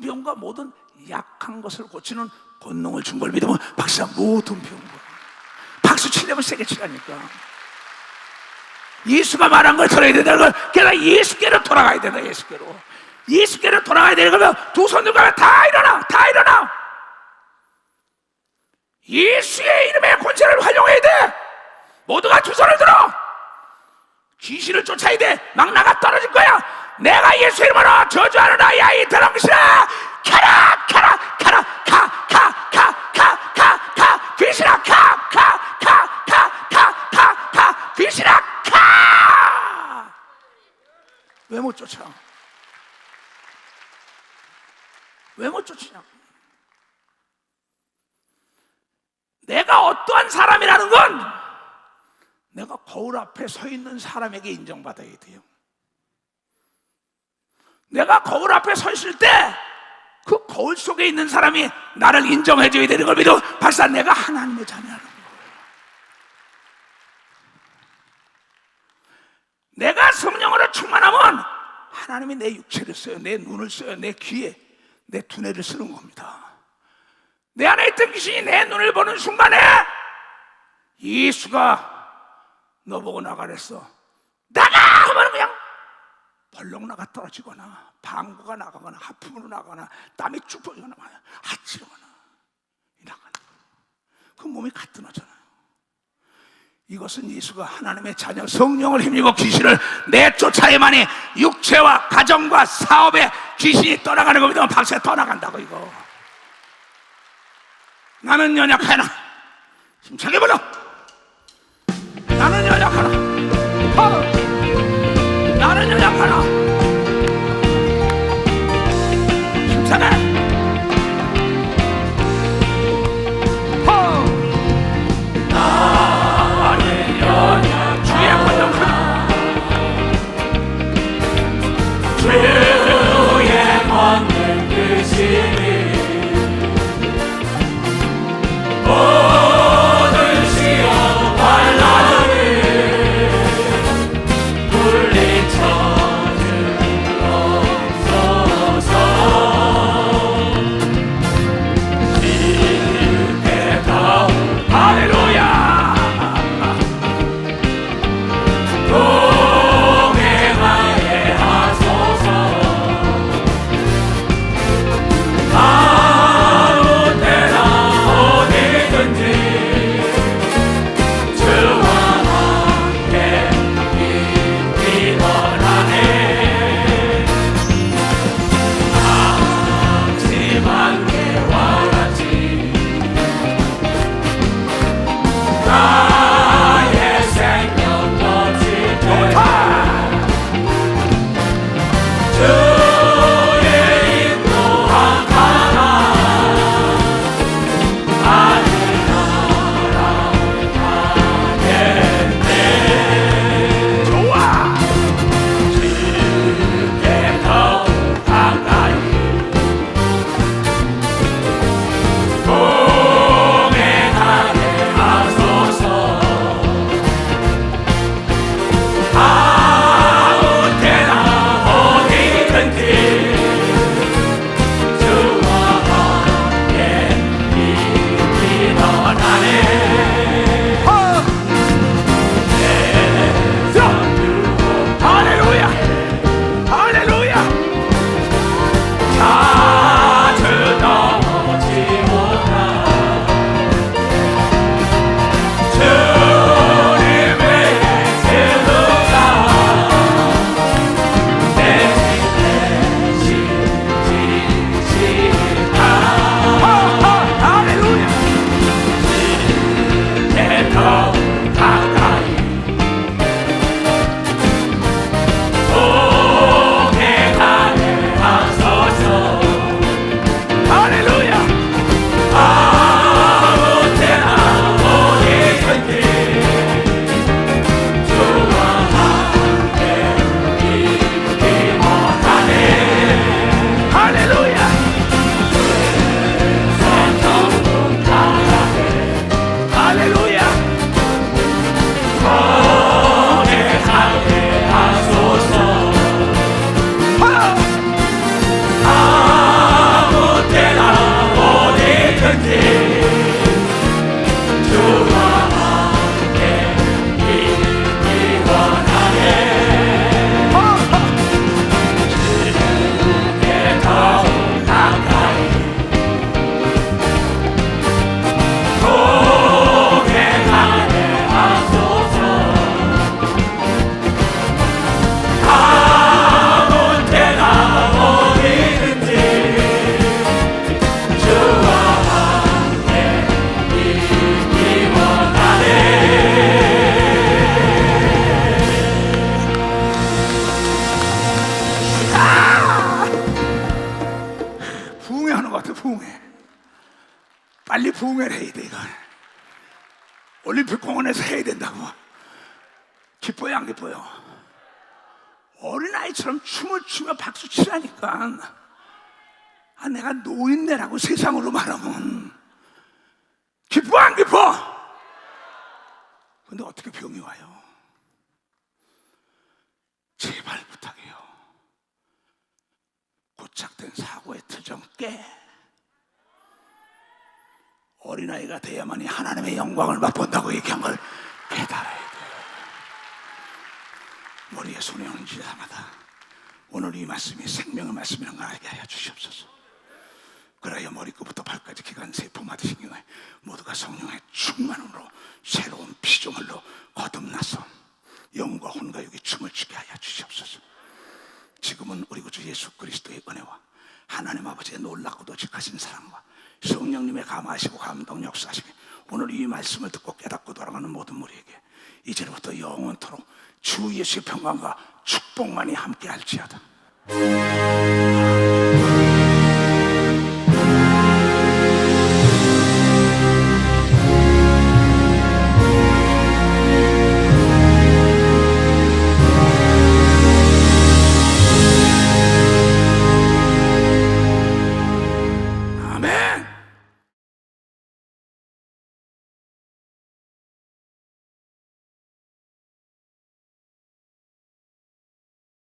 S1: 병과 모든 약한 것을 고치는 권능을 준 걸 믿으면 박사 모든 병과 박수 치려면 세게 치라니까. 예수가 말한 걸 들어야 된다는 걸, 그러니까 예수께로 돌아가야 된다. 예수께로 돌아가야 되는 거면 두 손 들고 다 일어나, 다 일어나. 예수의 이름의 권세를 활용해야 돼. 모두가 두 손을 들어. 귀신을 쫓아야 돼. 막 나가 떨어질 거야. 내가 예수 이름으로 저주하노라. 야 이 더러운 귀신아, 가라 가라 가라, 가 귀신아, 가 귀신아, 가. 왜 못 쫓아? 왜 못 쫓으냐? 내가 어떠한 사람이라는 건 내가 거울 앞에 서 있는 사람에게 인정받아야 돼요. 내가 거울 앞에 서 있을 때 그 거울 속에 있는 사람이 나를 인정해줘야 되는 걸 믿어. 박사, 내가 하나님의 자녀라는 거예요. 내가 성령으로 충만하면 하나님이 내 육체를 써요, 내 눈을 써요, 내 귀에, 내 두뇌를 쓰는 겁니다. 내 안에 있던 귀신이 내 눈을 보는 순간에 예수가 너 보고 나가랬어. 나가! 하면 그냥 벌렁 나가 떨어지거나 방구가 나가거나 하품으로 나가거나 땀이 쭉 보이거나 아치거나 나가는, 그 몸이 가뜩하잖아요. 이것은 예수가 하나님의 자녀, 성령을 힘입고 귀신을 내쫓아야만이 육체와 가정과 사업에 귀신이 떠나가는 겁니다. 박수에 떠나간다고. 이거 나는 연약하나, 힘차게 불러. 나는 연약하나, 나는 연약하나, 힘차게. 나는 연약, 주의 권능하나, 주의 권능 크시니 모든 시험 환난을 물리쳐주시니 부흥회하는 것 같아. 부흥회. 빨리 부흥회를 해야 돼. 이거 올림픽 공원에서 해야 된다고. 기뻐요 안 기뻐요? 어린아이처럼 춤을 추며 박수 치라니까. 내가 노인네라고 세상으로 말하면 기뻐 안 기뻐? 근데 어떻게 병이 와요? 제발 부탁해요. 고착된 사고의 틀 좀 깨. 어린아이가 돼야만이 하나님의 영광을 맛본다고 얘기한 걸 깨달아야 돼. 머리에 손에 오는 지사마다 오늘 이 말씀이 생명의 말씀이라는 걸 알게 하여 주시옵소서. 그래야 머리끝부터 발까지 기관 세포 마디 신경에 모두가 성령의 충만함으로 새로운 피조물로 거듭나서 영과 혼과 육이 춤을 추게 하여 주시옵소서. 지금은 우리 구주 예수 그리스도의 은혜와 하나님 아버지의 놀랍고도 직하신 사랑과 성령님의 감화하시고 감동 역사하시게 오늘 이 말씀을 듣고 깨닫고 돌아가는 모든 우리에게 이제부터 영원토록 주 예수의 평강과 축복만이 함께 할지어다.